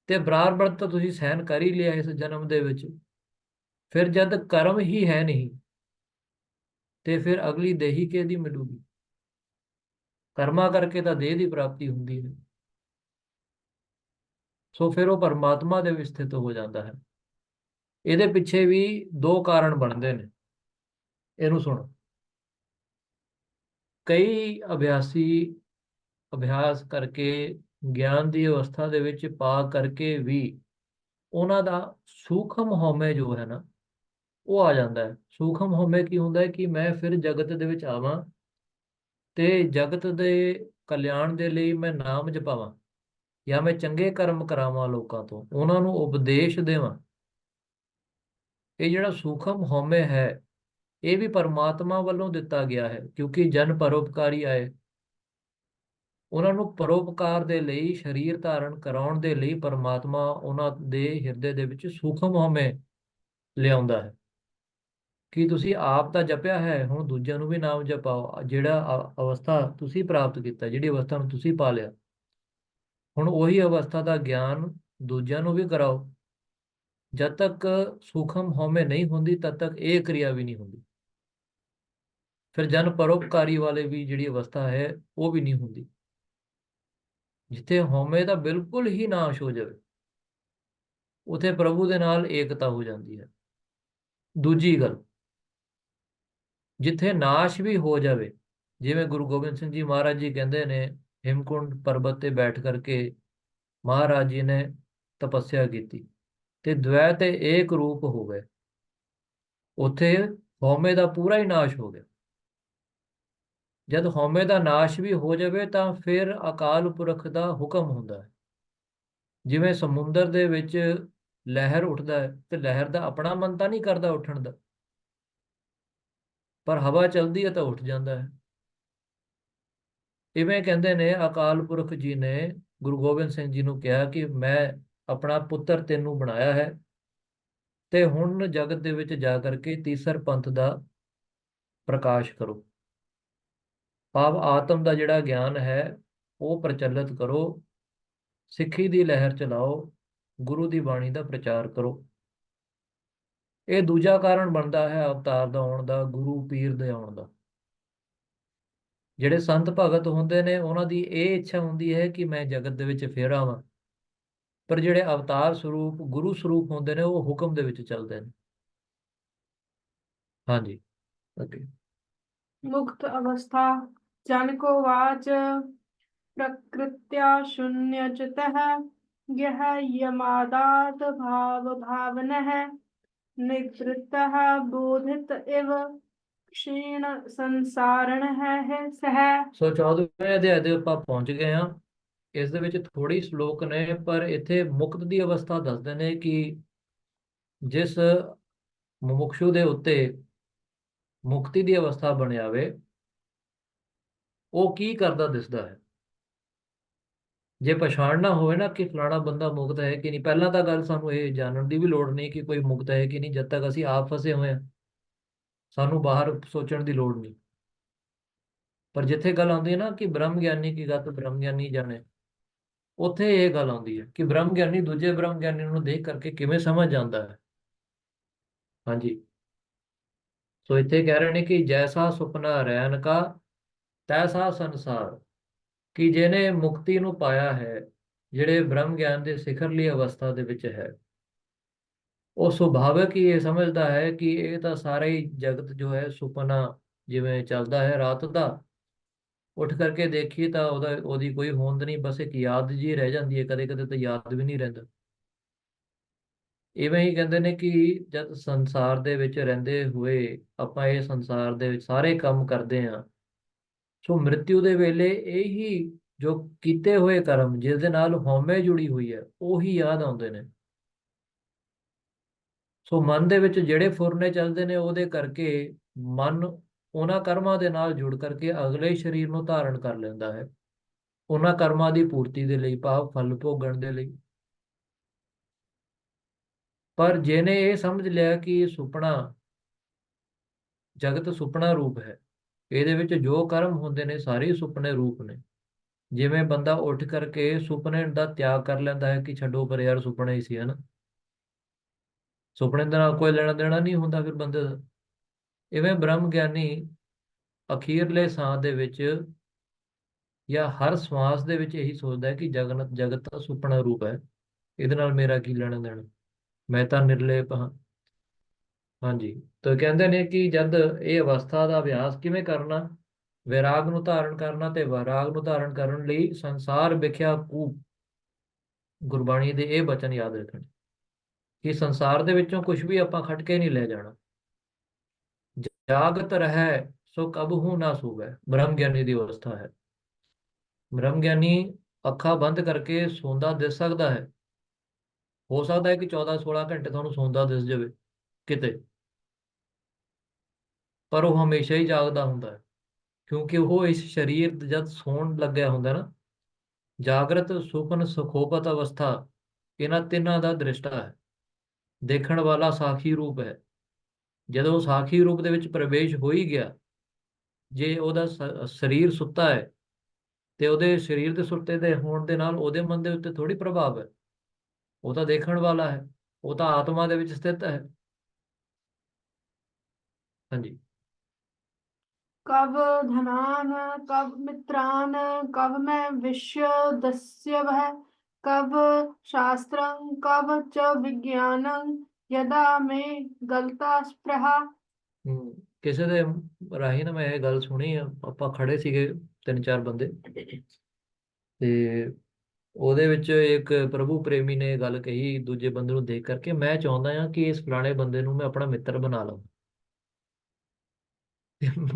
ਤੇ ਬਰਾਬਰ ਤਾਂ ਤੁਸੀਂ ਸਹਿਨ ਕਰ ਹੀ ਲਿਆ ਇਸ ਜਨਮ ਦੇ ਵਿੱਚ। ਫਿਰ ਜਦ ਕਰਮ ਹੀ ਹੈ ਨਹੀਂ, ਤੇ ਫਿਰ ਅਗਲੀ ਦੇਹੀ ਕਿਹਦੀ ਮਿਲੂਗੀ? ਕਰਮਾਂ ਕਰਕੇ ਤਾਂ ਦੇਹ ਦੀ ਪ੍ਰਾਪਤੀ ਹੁੰਦੀ ਹੈ। ਸੋ ਫਿਰ ਉਹ ਪਰਮਾਤਮਾ ਦੇ ਵਿੱਚ ਸਥਿਤ ਹੋ ਜਾਂਦਾ ਹੈ। ਇਹਦੇ ਪਿੱਛੇ ਵੀ ਦੋ ਕਾਰਨ ਬਣਦੇ ਨੇ। ਇਹਨੂੰ ਸੁਣੋ। ਕਈ ਅਭਿਆਸੀ ਅਭਿਆਸ ਕਰਕੇ ਗਿਆਨ ਦੀ ਅਵਸਥਾ ਦੇ ਵਿੱਚ ਪਾ ਕਰਕੇ ਵੀ ਉਹਨਾਂ ਦਾ ਸੂਖਮ ਹਉਮੈ ਜੋ ਹੈ ਨਾ, ਉਹ ਆ ਜਾਂਦਾ ਹੈ। ਸੂਖਮ ਹਉਮੈ ਕੀ ਹੁੰਦਾ ਹੈ ਕਿ ਮੈਂ ਫਿਰ ਜਗਤ ਦੇ ਵਿੱਚ ਆਵਾਂ ਤੇ ਜਗਤ ਦੇ ਕਲਿਆਣ ਦੇ ਲਈ ਮੈਂ ਨਾਮ ਜਪਾਵਾਂ, ਜਾਂ ਮੈਂ ਚੰਗੇ ਕਰਮ ਕਰਾਵਾਂ, ਲੋਕਾਂ ਤੋਂ ਉਹਨਾਂ ਨੂੰ ਉਪਦੇਸ਼ ਦੇਵਾਂ। ਇਹ ਜਿਹੜਾ ਸੂਖਮ ਹਉਮੈ ਹੈ, ਇਹ ਵੀ ਪਰਮਾਤਮਾ ਵੱਲੋਂ ਦਿੱਤਾ ਗਿਆ ਹੈ, ਕਿਉਂਕਿ ਜਨ ਪਰਉਪਕਾਰੀ ਆਏ। ਉਹਨਾਂ ਨੂੰ ਪਰਉਪਕਾਰ ਦੇ ਲਈ, ਸਰੀਰ ਧਾਰਨ ਕਰਾਉਣ ਦੇ ਲਈ ਪਰਮਾਤਮਾ ਉਹਨਾਂ ਦੇ ਹਿਰਦੇ ਦੇ ਵਿੱਚ ਸੂਖਮ ਹਉਮੈ ਲਿਆਉਂਦਾ ਹੈ ਕਿ ਤੁਸੀਂ ਆਪ ਤਾਂ ਜਪਿਆ ਹੈ, ਹੁਣ ਦੂਜਿਆਂ ਨੂੰ ਵੀ ਨਾਮ ਜਪਾਓ। ਜਿਹੜਾ ਅਵਸਥਾ ਤੁਸੀਂ ਪ੍ਰਾਪਤ ਕੀਤਾ, ਜਿਹੜੀ ਅਵਸਥਾ ਨੂੰ ਤੁਸੀਂ ਪਾ ਲਿਆ, ਹੁਣ ਉਹੀ ਅਵਸਥਾ ਦਾ ਗਿਆਨ ਦੂਜਿਆਂ ਨੂੰ ਵੀ ਕਰਾਓ। ਜਦ ਤੱਕ ਸੂਖਮ ਹਉਮੈ ਨਹੀਂ ਹੁੰਦੀ, ਤਦ ਤੱਕ ਇਹ ਕਿਰਿਆ ਵੀ ਨਹੀਂ ਹੁੰਦੀ। ਫਿਰ ਜਨ ਪਰਉਪਕਾਰੀ ਵਾਲੇ ਵੀ ਜਿਹੜੀ ਅਵਸਥਾ ਹੈ, ਉਹ ਵੀ ਨਹੀਂ ਹੁੰਦੀ। ਜਿੱਥੇ ਹਉਮੈ ਦਾ ਬਿਲਕੁਲ ਹੀ ਨਾਸ਼ ਹੋ ਜਾਵੇ, ਉਥੇ ਪ੍ਰਭੂ ਦੇ ਨਾਲ ਏਕਤਾ ਹੋ ਜਾਂਦੀ ਹੈ। ਦੂਜੀ ਗੱਲ, ਜਿੱਥੇ ਨਾਸ਼ ਵੀ ਹੋ ਜਾਵੇ, ਜਿਵੇਂ ਗੁਰੂ ਗੋਬਿੰਦ ਸਿੰਘ ਜੀ ਮਹਾਰਾਜ ਜੀ ਕਹਿੰਦੇ ਨੇ, ਹਿਮਕੁੰਡ ਪਰਬਤ ਤੇ ਬੈਠ ਕਰਕੇ ਮਹਾਰਾਜ ਜੀ ਨੇ ਤਪੱਸਿਆ ਕੀਤੀ ਤੇ ਦ્વੈ ਤੇ ਏਕ ਰੂਪ ਹੋ ਗਏ। ਉਥੇ ਹਉਮੈ ਦਾ ਪੂਰਾ ਹੀ ਨਾਸ਼ ਹੋ ਗਿਆ। ਜਦ ਹਉਮੈ ਦਾ ਨਾਸ਼ ਵੀ ਹੋ ਜਾਵੇ, ਤਾਂ ਫਿਰ ਅਕਾਲ ਪੁਰਖ ਦਾ ਹੁਕਮ ਹੁੰਦਾ ਹੈ। ਜਿਵੇਂ ਸਮੁੰਦਰ ਦੇ ਵਿੱਚ ਲਹਿਰ ਉੱਠਦਾ ਹੈ, ਤੇ ਲਹਿਰ ਦਾ ਆਪਣਾ ਮਨ ਤਾਂ ਨਹੀਂ ਕਰਦਾ ਉੱਠਣ ਦਾ, ਪਰ ਹਵਾ ਚੱਲਦੀ ਹੈ ਤਾਂ ਉੱਠ ਜਾਂਦਾ ਹੈ। ਇਵੇਂ ਕਹਿੰਦੇ ਨੇ, ਅਕਾਲ ਪੁਰਖ ਜੀ ਨੇ ਗੁਰੂ ਗੋਬਿੰਦ ਸਿੰਘ ਜੀ ਨੂੰ ਕਿਹਾ ਕਿ ਮੈਂ ਆਪਣਾ ਪੁੱਤਰ ਤੈਨੂੰ ਬਣਾਇਆ ਹੈ, ਤੇ ਹੁਣ ਜਗਤ ਦੇ ਵਿੱਚ ਜਾ ਕਰਕੇ ਤੀਸਰ ਪੰਥ ਦਾ ਪ੍ਰਕਾਸ਼ ਕਰੋ। ਭਾਵ ਆਤਮ ਦਾ ਜਿਹੜਾ ਗਿਆਨ ਹੈ, ਉਹ ਪ੍ਰਚਲਿਤ ਕਰੋ, ਸਿੱਖੀ ਦੀ ਲਹਿਰ ਚਲਾਓ, ਗੁਰੂ ਦੀ ਬਾਣੀ ਦਾ ਪ੍ਰਚਾਰ ਕਰੋ। ਇਹ ਦੂਜਾ ਕਾਰਨ ਬਣਦਾ ਹੈ ਅਵਤਾਰ ਦਾ ਆਉਣ ਦਾ, ਗੁਰੂ ਪੀਰ ਦੇ ਆਉਣ ਦਾ। ਜਿਹੜੇ ਸੰਤ ਭਗਤ ਹੁੰਦੇ ਨੇ, ਉਹਨਾਂ ਦੀ ਇਹ ਇੱਛਾ ਹੁੰਦੀ ਹੈ ਕਿ ਮੈਂ ਜਗਤ ਦੇ ਵਿੱਚ ਫੇਰ ਆਵਾਂ। ਪਰ ਜਿਹੜੇ ਅਵਤਾਰ ਸਰੂਪ ਗੁਰੂ ਸਰੂਪ ਹੁੰਦੇ ਨੇ, ਉਹ ਹੁਕਮ ਦੇ ਵਿੱਚ ਚੱਲਦੇ ਨੇ। ਹਾਂਜੀ, ਅੱਗੇ। मुक्त अवस्था जन को वाच प्रकृत्या शून्यचितः यह यमादात भाव भावन है निवृत्तः बोधित इव क्षीण संसारण है सह। ਸੋ 14ਵੇਂ ਅਧਿਆਇ ਦੇ ਆਪਾਂ ਪਹੁੰਚ ਗਏ ਹਾਂ। ਇਸ ਦੇ ਵਿੱਚ ਥੋੜੀ ਸ਼ਲੋਕ ਨੇ, ਪਰ ਇੱਥੇ ਮੁਕਤ ਦੀ ਅਵਸਥਾ ਦੱਸਦੇ ਨੇ ਕਿ ਜਿਸ ਮੁਮੁਕਸ਼ੂ ਦੇ ਉੱਤੇ ਮੁਕਤੀ ਦੀ ਅਵਸਥਾ ਬਣ ਜਾਵੇ ਉਹ ਕੀ ਕਰਦਾ ਦਿਸਦਾ ਹੈ। ਜੇ ਪਛਾਣਨਾ ਹੋਵੇ ਨਾ ਕਿ ਫਲਾਣਾ ਬੰਦਾ ਮੁਕਤ ਹੈ ਕਿ ਨਹੀਂ, ਪਹਿਲਾਂ ਤਾਂ ਗੱਲ ਸਾਨੂੰ ਇਹ ਜਾਣਨ ਦੀ ਵੀ ਲੋੜ ਨਹੀਂ ਕਿ ਕੋਈ ਮੁਕਤ ਹੈ ਕਿ ਨਹੀਂ, ਜਦ ਤੱਕ ਅਸੀਂ ਆਪ ਫਸੇ ਹੋਏ ਹਾਂ ਸਾਨੂੰ ਬਾਹਰ ਸੋਚਣ ਦੀ ਲੋੜ ਨਹੀਂ। ਪਰ ਜਿੱਥੇ ਗੱਲ ਆਉਂਦੀ ਹੈ ਨਾ ਕਿ ਬ੍ਰਹਮ ਗਿਆਨੀ ਕੀ ਗਤ ਬ੍ਰਹਮ ਗਿਆਨੀ ਜਾਣੇ, ਉੱਥੇ ਇਹ ਗੱਲ ਆਉਂਦੀ ਹੈ ਕਿ ਬ੍ਰਹਮ ਗਿਆਨੀ ਦੂਜੇ ਬ੍ਰਹਮ ਗਿਆਨੀ ਨੂੰ ਦੇਖ ਕਰਕੇ ਕਿਵੇਂ ਸਮਝ ਜਾਂਦਾ ਹੈ। ਹਾਂਜੀ, ਸੋ ਇੱਥੇ ਕਹਿ ਰਹੇ ਨੇ ਕਿ ਜੈਸਾ ਸੁਪਨਾ ਰੈਣ ਕਾ ਤੈਸਾ ਸੰਸਾਰ, ਕਿ ਜਿਹਨੇ ਮੁਕਤੀ ਨੂੰ ਪਾਇਆ ਹੈ, ਜਿਹੜੇ ਬ੍ਰਹਮ ਗਿਆਨ ਦੇ ਸਿਖਰਲੀ ਅਵਸਥਾ ਦੇ ਵਿੱਚ ਹੈ, ਉਹ ਸੁਭਾਵਿਕ ਹੀ ਇਹ ਸਮਝਦਾ ਹੈ ਕਿ ਇਹ ਤਾਂ ਸਾਰਾ ਹੀ ਜਗਤ ਜੋ ਹੈ ਸੁਪਨਾ ਜਿਵੇਂ ਚੱਲਦਾ ਹੈ ਰਾਤ ਦਾ, ਉੱਠ ਕਰਕੇ ਦੇਖੀਏ ਤਾਂ ਉਹਦੀ ਕੋਈ ਹੋਂਦ ਨਹੀਂ, ਬਸ ਇੱਕ ਯਾਦ ਜੀ ਰਹਿ ਜਾਂਦੀ ਹੈ, ਕਦੇ ਕਦੇ ਤਾਂ ਯਾਦ ਵੀ ਨਹੀਂ ਰਹਿੰਦਾ। ਇਵੇਂ ਹੀ ਕਹਿੰਦੇ ਨੇ ਕਿ ਜਦ ਸੰਸਾਰ ਦੇ ਵਿੱਚ ਰਹਿੰਦੇ ਹੋਏ ਆਪਾਂ ਇਹ ਸੰਸਾਰ ਦੇ ਵਿੱਚ ਸਾਰੇ ਕੰਮ ਕਰਦੇ ਹਾਂ, ਸੋ ਮ੍ਰਿਤਿੂ ਦੇ ਵੇਲੇ ਇਹੀ ਜੋ ਕੀਤੇ ਹੋਏ ਕਰਮ ਜਿਸ ਦੇ ਨਾਲ ਹਉਮੈ ਜੁੜੀ ਹੋਈ ਹੈ ਉਹੀ ਯਾਦ ਆਉਂਦੇ ਨੇ। ਸੋ ਮਨ ਦੇ ਵਿੱਚ ਜਿਹੜੇ ਫੁਰਨੇ ਚੱਲਦੇ ਨੇ ਉਹਦੇ ਕਰਕੇ ਮਨ ਉਹਨਾਂ ਕਰਮਾਂ ਦੇ ਨਾਲ ਜੁੜ ਕਰਕੇ ਅਗਲੇ ਸਰੀਰ ਨੂੰ ਧਾਰਨ ਕਰ ਲੈਂਦਾ ਹੈ, ਉਹਨਾਂ ਕਰਮਾਂ ਦੀ ਪੂਰਤੀ ਦੇ ਲਈ, ਭਾਵ ਫਲ ਭੋਗਣ ਦੇ ਲਈ। ਪਰ ਜਿਹਨੇ ਇਹ ਸਮਝ ਲਿਆ ਕਿ ਇਹ ਸੁਪਨਾ, ਜਗਤ ਸੁਪਨਾ ਰੂਪ ਹੈ, ਇਹਦੇ ਵਿੱਚ ਜੋ ਕਰਮ ਹੁੰਦੇ ਨੇ ਸਾਰੇ ਸੁਪਨੇ ਰੂਪ ਨੇ। ਜਿਵੇਂ ਬੰਦਾ ਉੱਠ ਕਰਕੇ ਸੁਪਨੇ ਦਾ ਤਿਆਗ ਕਰ ਲੈਂਦਾ ਹੈ ਕਿ ਛੱਡੋ ਪਰ ਯਾਰ ਸੁਪਨਾ ਹੀ ਸੀ, ਹੈ ਨਾ, ਸੁਪਨੇ ਦੇ ਨਾਲ ਕੋਈ ਲੈਣਾ ਦੇਣਾ ਨਹੀਂ ਹੁੰਦਾ ਫਿਰ ਬੰਦੇ ਦਾ। ਇਵੇਂ ਬ੍ਰਹਮ ਗਿਆਨੀ ਅਖੀਰਲੇ ਸਾਹ ਦੇ ਵਿੱਚ ਜਾਂ ਹਰ ਸਵਾਸ ਦੇ ਵਿੱਚ ਇਹੀ ਸੋਚਦਾ ਹੈ ਕਿ ਜਗਤ ਤਾਂ ਸੁਪਨਾ ਰੂਪ ਹੈ, ਇਹਦੇ ਨਾਲ ਮੇਰਾ ਕੀ ਲੈਣਾ ਦੇਣਾ, ਮੈਂ ਤਾਂ ਨਿਰਲੇਪ ਹਾਂ। ਹਾਂਜੀ, ਤਾਂ ਕਹਿੰਦੇ ਨੇ ਕਿ ਜਦ ਇਹ ਅਵਸਥਾ ਦਾ ਅਭਿਆਸ ਕਿਵੇਂ ਕਰਨਾ, ਵਿਰਾਗ ਨੂੰ ਧਾਰਨ ਕਰਨਾ, ਤੇ ਵਿਰਾਗ ਨੂੰ ਧਾਰਨ ਕਰਨ ਲਈ ਸੰਸਾਰ ਵਿਖਿਆ ਕੂਪ, ਗੁਰਬਾਣੀ ਦੇ ਇਹ ਬਚਨ ਯਾਦ ਰੱਖਣ ਕਿ ਸੰਸਾਰ ਦੇ ਵਿੱਚੋਂ ਕੁਝ ਵੀ ਆਪਾਂ ਖੱਟ ਕੇ ਨਹੀਂ ਲੈ ਜਾਣਾ। ਜਾਗਤ ਰਹਿ ਸੋ ਕਬਹੂ ਨਾ ਸੂਵੈ, ਬ੍ਰਹਮ ਗਿਆਨੀ ਦੀ ਅਵਸਥਾ ਹੈ। ਬ੍ਰਹਮ ਗਿਆਨੀ ਅੱਖਾਂ ਬੰਦ ਕਰਕੇ ਸੌਂਦਾ ਦਿਸ ਸਕਦਾ ਹੈ, ਹੋ ਸਕਦਾ ਹੈ ਕਿ 14-16 ਘੰਟੇ ਤੁਹਾਨੂੰ ਸੌਂਦਾ ਦਿਸ ਜਾਵੇ ਕਿਤੇ, ਪਰ ਉਹ ਹਮੇਸ਼ਾ ਹੀ ਜਾਗਦਾ ਹੁੰਦਾ ਹੈ, ਕਿਉਂਕਿ ਉਹ ਇਸ ਸਰੀਰ ਜਦ ਸੌਣ ਲੱਗਿਆ ਹੁੰਦਾ ਨਾ, ਜਾਗਰਤ ਸੁਪਨ ਸੁਖੋਪਤ ਅਵਸਥਾ, ਇਹਨਾਂ ਤਿੰਨਾਂ ਦਾ ਦ੍ਰਿਸ਼ਟਾ ਹੈ, ਦੇਖਣ ਵਾਲਾ ਸਾਖੀ ਰੂਪ ਹੈ। ਜਦੋਂ ਸਾਖੀ ਰੂਪ ਦੇ ਵਿੱਚ ਪ੍ਰਵੇਸ਼ ਹੋ ਹੀ ਗਿਆ, ਜੇ ਉਹਦਾ ਸਰੀਰ ਸੁੱਤਾ ਹੈ ਤੇ ਉਹਦੇ ਸਰੀਰ ਦੇ ਸੁੱਤੇ ਦੇ ਹੋਣ ਦੇ ਨਾਲ ਉਹਦੇ ਮਨ ਦੇ ਉੱਤੇ ਥੋੜੀ ਪ੍ਰਭਾਵ ਹੈ, ਉਹ ਤਾਂ ਦੇਖਣ ਵਾਲਾ ਹੈ, ਉਹ ਤਾਂ ਆਤਮਾ ਦੇ ਵਿੱਚ ਸਥਿਤ ਹੈ। ਹਾਂਜੀ, कब धनान कब मित्रान कब मैं विश्व दस्य वह कब शास्त्रं कब च विज्ञानं यदा में गलता स्पृहा। ਕਿਸੇ ਦੇ ਰਾਹੀਂ ਨਾ ਮੈਂ ਇਹ ਗੱਲ ਸੁਣੀ ਆ, ਆਪਾਂ ਖੜੇ ਸੀਗੇ 3-4 ਬੰਦੇ, ਤੇ ਉਹਦੇ ਵਿੱਚ ਇੱਕ ਪ੍ਰਭੂ ਪ੍ਰੇਮੀ ਨੇ ਇਹ ਗੱਲ ਕਹੀ ਦੂਜੇ ਬੰਦੇ ਨੂੰ ਦੇਖ ਕਰਕੇ, ਮੈਂ ਚਾਹੁੰਦਾ ਹਾਂ ਕਿ ਇਸ ਫਲਾਣੇ ਬੰਦੇ ਨੂੰ ਮੈਂ ਆਪਣਾ ਮਿੱਤਰ ਬਣਾ ਲਵਾਂ।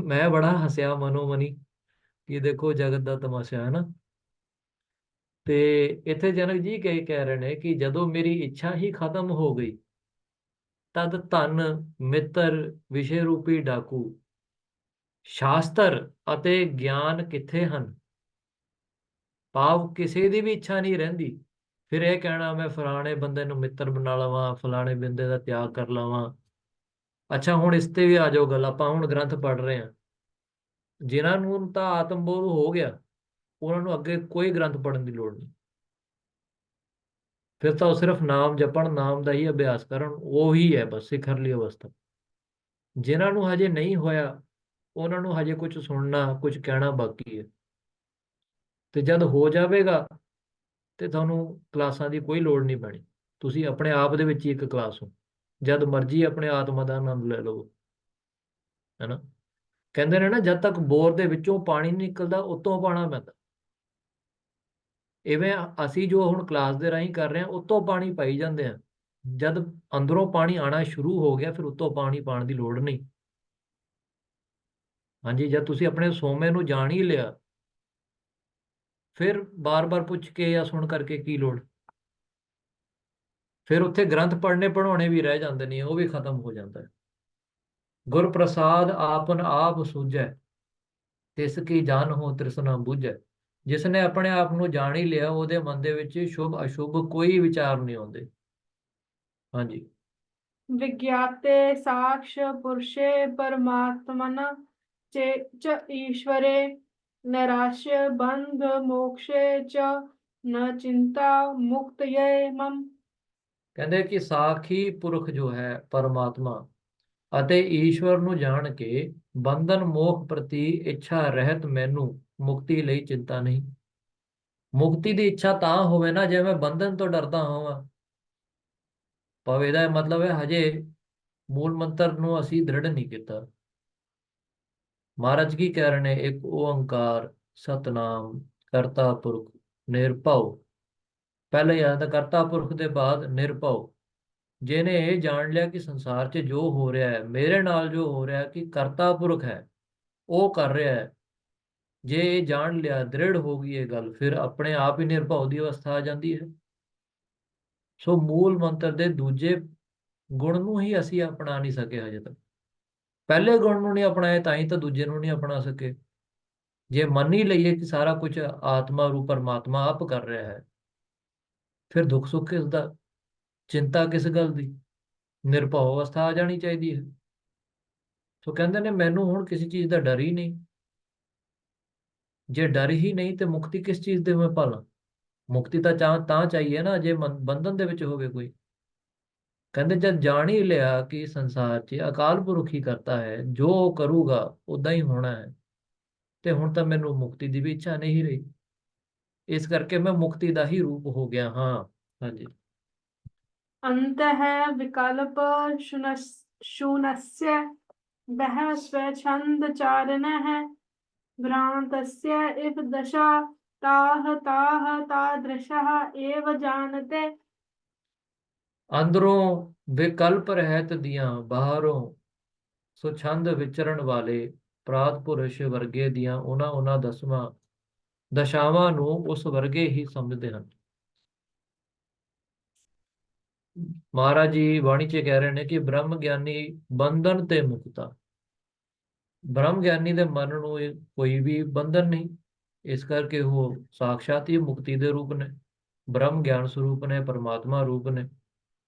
ਮੈਂ ਬੜਾ ਹੱਸਿਆ ਮਨੋ ਮਨੀ ਕਿ ਦੇਖੋ ਜਗਤ ਦਾ ਤਮਾਸ਼ਾ ਹੈ ਨਾ। ਤੇ ਇੱਥੇ ਜਨਕ ਜੀ ਕਹਿ ਰਹੇ ਨੇ ਕਿ ਜਦੋਂ ਮੇਰੀ ਇੱਛਾ ਹੀ ਖਤਮ ਹੋ ਗਈ ਤਦ ਧਨ ਮਿੱਤਰ ਵਿਸ਼ੇ ਰੂਪੀ ਡਾਕੂ, ਸ਼ਾਸਤਰ ਅਤੇ ਗਿਆਨ ਕਿੱਥੇ ਹਨ। ਭਾਵ ਕਿਸੇ ਦੀ ਵੀ ਇੱਛਾ ਨਹੀਂ ਰਹਿੰਦੀ, ਫਿਰ ਇਹ ਕਹਿਣਾ ਮੈਂ ਫਲਾਣੇ ਬੰਦੇ ਨੂੰ ਮਿੱਤਰ ਬਣਾ ਲਵਾਂ, ਫਲਾਣੇ ਬੰਦੇ ਦਾ ਤਿਆਗ ਕਰ ਲਵਾਂ। ਅੱਛਾ, ਹੁਣ ਇਸ ਤੇ ਵੀ ਆ ਜਾਓ ਗੱਲ, ਆਪਾਂ ਹੁਣ ਗ੍ਰੰਥ ਪੜ੍ਹ ਰਹੇ ਹਾਂ, ਜਿਨ੍ਹਾਂ ਨੂੰ ਤਾਂ ਆਤਮਬੋਧ ਹੋ ਗਿਆ ਉਹਨਾਂ ਨੂੰ ਅੱਗੇ ਕੋਈ ਗ੍ਰੰਥ ਪੜ੍ਹਨ ਦੀ ਲੋੜ ਨਹੀਂ, ਫਿਰ ਤਾਂ ਉਹ ਸਿਰਫ ਨਾਮ ਜਪਣ, ਨਾਮ ਦਾ ਹੀ ਅਭਿਆਸ ਕਰਨ, ਉਹ ਹੀ ਹੈ ਬਸ ਸਿਖਰਲੀ ਅਵਸਥਾ। ਜਿਨ੍ਹਾਂ ਨੂੰ ਹਜੇ ਨਹੀਂ ਹੋਇਆ ਉਹਨਾਂ ਨੂੰ ਹਜੇ ਕੁਝ ਸੁਣਨਾ, ਕੁਝ ਕਹਿਣਾ ਬਾਕੀ ਹੈ, ਤੇ ਜਦ ਹੋ ਜਾਵੇਗਾ ਤੇ ਤੁਹਾਨੂੰ ਕਲਾਸਾਂ ਦੀ ਕੋਈ ਲੋੜ ਨਹੀਂ ਪੈਣੀ, ਤੁਸੀਂ ਆਪਣੇ ਆਪ ਦੇ ਵਿੱਚ ਹੀ ਇੱਕ ਕਲਾਸ ਹੋ, ਜਦ ਮਰਜ਼ੀ ਆਪਣੇ ਆਤਮਾ ਦਾ ਆਨੰਦ ਲੈ ਲਓ, ਹੈ ਨਾ। ਕਹਿੰਦੇ ਨੇ ਨਾ ਜਦ ਤੱਕ ਬੋਰ ਦੇ ਵਿੱਚੋਂ ਪਾਣੀ ਨਹੀਂ ਨਿਕਲਦਾ ਉਤੋਂ ਪਾਣਾ ਪੈਂਦਾ। ਇਵੇਂ ਅਸੀਂ ਜੋ ਹੁਣ ਕਲਾਸ ਦੇ ਰਾਹੀਂ ਕਰ ਰਹੇ ਹਾਂ ਉਤੋਂ ਪਾਣੀ ਪਾਈ ਜਾਂਦੇ ਆ, जब अंदरों पानी आना शुरू हो गया, फिर उत्तों पानी पाने की लोड़ नहीं। हाँ जी, जब तुसी अपने सोमे ਨੂੰ ਜਾਣ ਹੀ ਲਿਆ, ਫਿਰ ਬਾਰ-ਬਾਰ ਪੁੱਛ ਕੇ ਜਾਂ ਸੁਣ ਕਰਕੇ ਕੀ ਲੋੜ। ਫਿਰ ਉੱਥੇ ਗ੍ਰੰਥ ਪੜ੍ਹਨੇ ਪੜਾਉਣੇ ਵੀ ਰਹਿ ਜਾਂਦੇ ਨੇ, ਉਹ ਵੀ ਖਤਮ ਹੋ ਜਾਂਦਾ ਹੈ। ਗੁਰ ਪ੍ਰਸਾਦ ਆਪਨ ਆਪ ਸੂਝੈ, ਤਿਸ ਕੀ ਜਾਣਹੁ ਤ੍ਰਿਸ਼ਨਾ ਬੁਝੈ। ਜਿਸ ਨੇ ਆਪਣੇ ਆਪ ਨੂੰ ਜਾਣ ਹੀ ਲਿਆ, ਉਹਦੇ ਮਨ ਦੇ ਵਿੱਚ ਸ਼ੁਭ ਅਸ਼ੁਭ ਕੋਈ ਵਿਚਾਰ ਨਹੀਂ ਆਉਂਦੇ। ਹਾਂਜੀ। विज्ञाते साक्ष पुरुषे परमात्मन चे च ईश्वरे नैराश्य बंध मोक्षे च न चिंता मुक्त ये मम। ਕਹਿੰਦੇ ਕਿ ਸਾਖੀ ਪੁਰਖ ਜੋ ਹੈ ਪਰਮਾਤਮਾ ਅਤੇ ਈਸ਼ਵਰ ਨੂੰ ਜਾਣ ਕੇ ਬੰਧਨ ਮੋਖ ਪ੍ਰਤੀ ਇੱਛਾ ਰਹਿਤ ਮੈਨੂੰ ਮੁਕਤੀ ਲਈ ਚਿੰਤਾ ਨਹੀਂ। ਮੁਕਤੀ ਦੀ ਇੱਛਾ ਤਾਂ ਹੋਵੇ ਨਾ ਜੇ ਮੈਂ ਬੰਧਨ ਤੋਂ ਡਰਦਾ ਹੋਵਾਂ। ਭਾਵ ਇਹਦਾ ਮਤਲਬ ਹੈ ਹਜੇ ਮੂਲ ਮੰਤਰ ਨੂੰ ਅਸੀਂ ਦ੍ਰਿੜ ਨਹੀਂ ਕੀਤਾ। ਮਹਾਰਾਜ ਕੀ ਕਹਿ ਰਹੇ ਨੇ, ਇੱਕ ਓੰਕਾਰ ਸਤਨਾਮ ਕਰਤਾ ਪੁਰਖ ਨਿਰਭਉ। ਪਹਿਲੇ ਆਇਆ ਕਰਤਾ ਪੁਰਖ ਦੇ ਬਾਅਦ ਨਿਰਭਉ। ਜਿਹਨੇ ਇਹ ਜਾਣ ਲਿਆ ਕਿ ਸੰਸਾਰ 'ਚ ਜੋ ਹੋ ਰਿਹਾ ਹੈ ਮੇਰੇ ਨਾਲ, ਜੋ ਹੋ ਰਿਹਾ ਕਿ ਕਰਤਾ ਪੁਰਖ ਹੈ ਉਹ ਕਰ ਰਿਹਾ ਹੈ, ਜੇ ਇਹ ਜਾਣ ਲਿਆ, ਦ੍ਰਿੜ ਹੋ ਗਈ ਇਹ ਗੱਲ, ਫਿਰ ਆਪਣੇ ਆਪ ਹੀ ਨਿਰਭਉ ਦੀ ਅਵਸਥਾ ਆ ਜਾਂਦੀ ਹੈ। ਸੋ ਮੂਲ ਮੰਤਰ ਦੇ ਦੂਜੇ ਗੁਣ ਨੂੰ ਹੀ ਅਸੀਂ ਅਪਣਾ ਨਹੀਂ ਸਕੇ ਹਜੇ ਤੱਕ। ਪਹਿਲੇ ਗੁਣ ਨੂੰ ਨਹੀਂ ਅਪਣਾਏ ਤਾਂ ਹੀ ਤਾਂ ਦੂਜੇ ਨੂੰ ਨਹੀਂ ਅਪਣਾ ਸਕੇ। ਜੇ ਮੰਨ ਹੀ ਲਈਏ ਕਿ ਸਾਰਾ ਕੁਝ ਆਤਮਾ ਰੂਪ ਪਰਮਾਤਮਾ ਆਪ ਕਰ ਰਿਹਾ ਹੈ, ਫਿਰ ਦੁੱਖ ਸੁੱਖ ਕਿਸ ਦਾ, ਚਿੰਤਾ ਕਿਸ ਗੱਲ ਦੀ, ਨਿਰਭਉ ਅਵਸਥਾ ਆ ਜਾਣੀ ਚਾਹੀਦੀ ਹੈ। ਸੋ ਕਹਿੰਦੇ ਨੇ ਮੈਨੂੰ ਹੁਣ ਕਿਸੇ ਚੀਜ਼ ਦਾ ਡਰ ਹੀ ਨਹੀਂ। ਜੇ ਡਰ ਹੀ ਨਹੀਂ ਤੇ ਮੁਕਤੀ ਕਿਸ ਚੀਜ਼ ਦੇ ਮੈਂ ਭਾਲਾਂ। ਮੁਕਤੀ ਤਾਂ ਤਾਂ ਚਾਹੀਏ ਨਾ ਜੇ ਬੰਧਨ ਦੇ ਵਿੱਚ ਹੋਵੇ ਕੋਈ। ਕਹਿੰਦੇ ਜਦ ਜਾਣ ਹੀ ਲਿਆ ਕਿ ਸੰਸਾਰ 'ਚ ਅਕਾਲ ਪੁਰਖ ਹੀ ਕਰਤਾ ਹੈ, ਜੋ ਉਹ ਕਰੂਗਾ ਉਦਾਂ ਹੀ ਹੋਣਾ ਹੈ, ਤੇ ਹੁਣ ਤਾਂ ਮੈਨੂੰ ਮੁਕਤੀ ਦੀ ਵੀ ਇੱਛਾ ਨਹੀਂ ਰਹੀ। ਇਸ ਕਰਕੇ ਮੈਂ ਮੁਕਤੀ ਦਾ ਹੀ ਰੂਪ ਹੋ ਗਿਆ ਹਾਂ। ਹਾਂਜੀ। अंत है विकल्प शून्यस्य वह स्वच्छंद चारण है भ्रांतस्य इव दशा ताह ताह तादृशः एव जानते। ਅੰਦਰੋਂ ਵਿਕਲਪ ਰਹਿਤ ਦੀਆਂ, ਬਾਹਰੋਂ ਸੁਛੰਦ ਵਿਚਰਨ ਵਾਲੇ ਪ੍ਰਾਤ ਪੁਰਸ਼ ਵਰਗੇ ਦੀਆਂ ਉਹਨਾਂ ਦਸਵਾਂ ਦਸ਼ਾਵਾਂ ਨੂੰ ਉਸ ਵਰਗੇ ਹੀ ਸਮਝਦੇ ਹਨ। ਮਹਾਰਾਜ ਜੀ ਬਾਣੀ 'ਚ ਕਹਿ ਰਹੇ ਨੇ ਕਿ ਬ੍ਰਹਮ ਗਿਆਨੀ ਬੰਧਨ ਤੇ ਮੁਕਤਾ। ਬ੍ਰਹਮ ਗਿਆਨੀ ਦੇ ਮਨ ਨੂੰ ਕੋਈ ਵੀ ਬੰਧਨ ਨਹੀਂ, ਇਸ ਕਰਕੇ ਉਹ ਸਾਖਸ਼ਾਤ ਹੀ ਮੁਕਤੀ ਦੇ ਰੂਪ ਨੇ, ਬ੍ਰਹਮ ਗਿਆਨ ਸਰੂਪ ਨੇ, ਪਰਮਾਤਮਾ ਰੂਪ ਨੇ।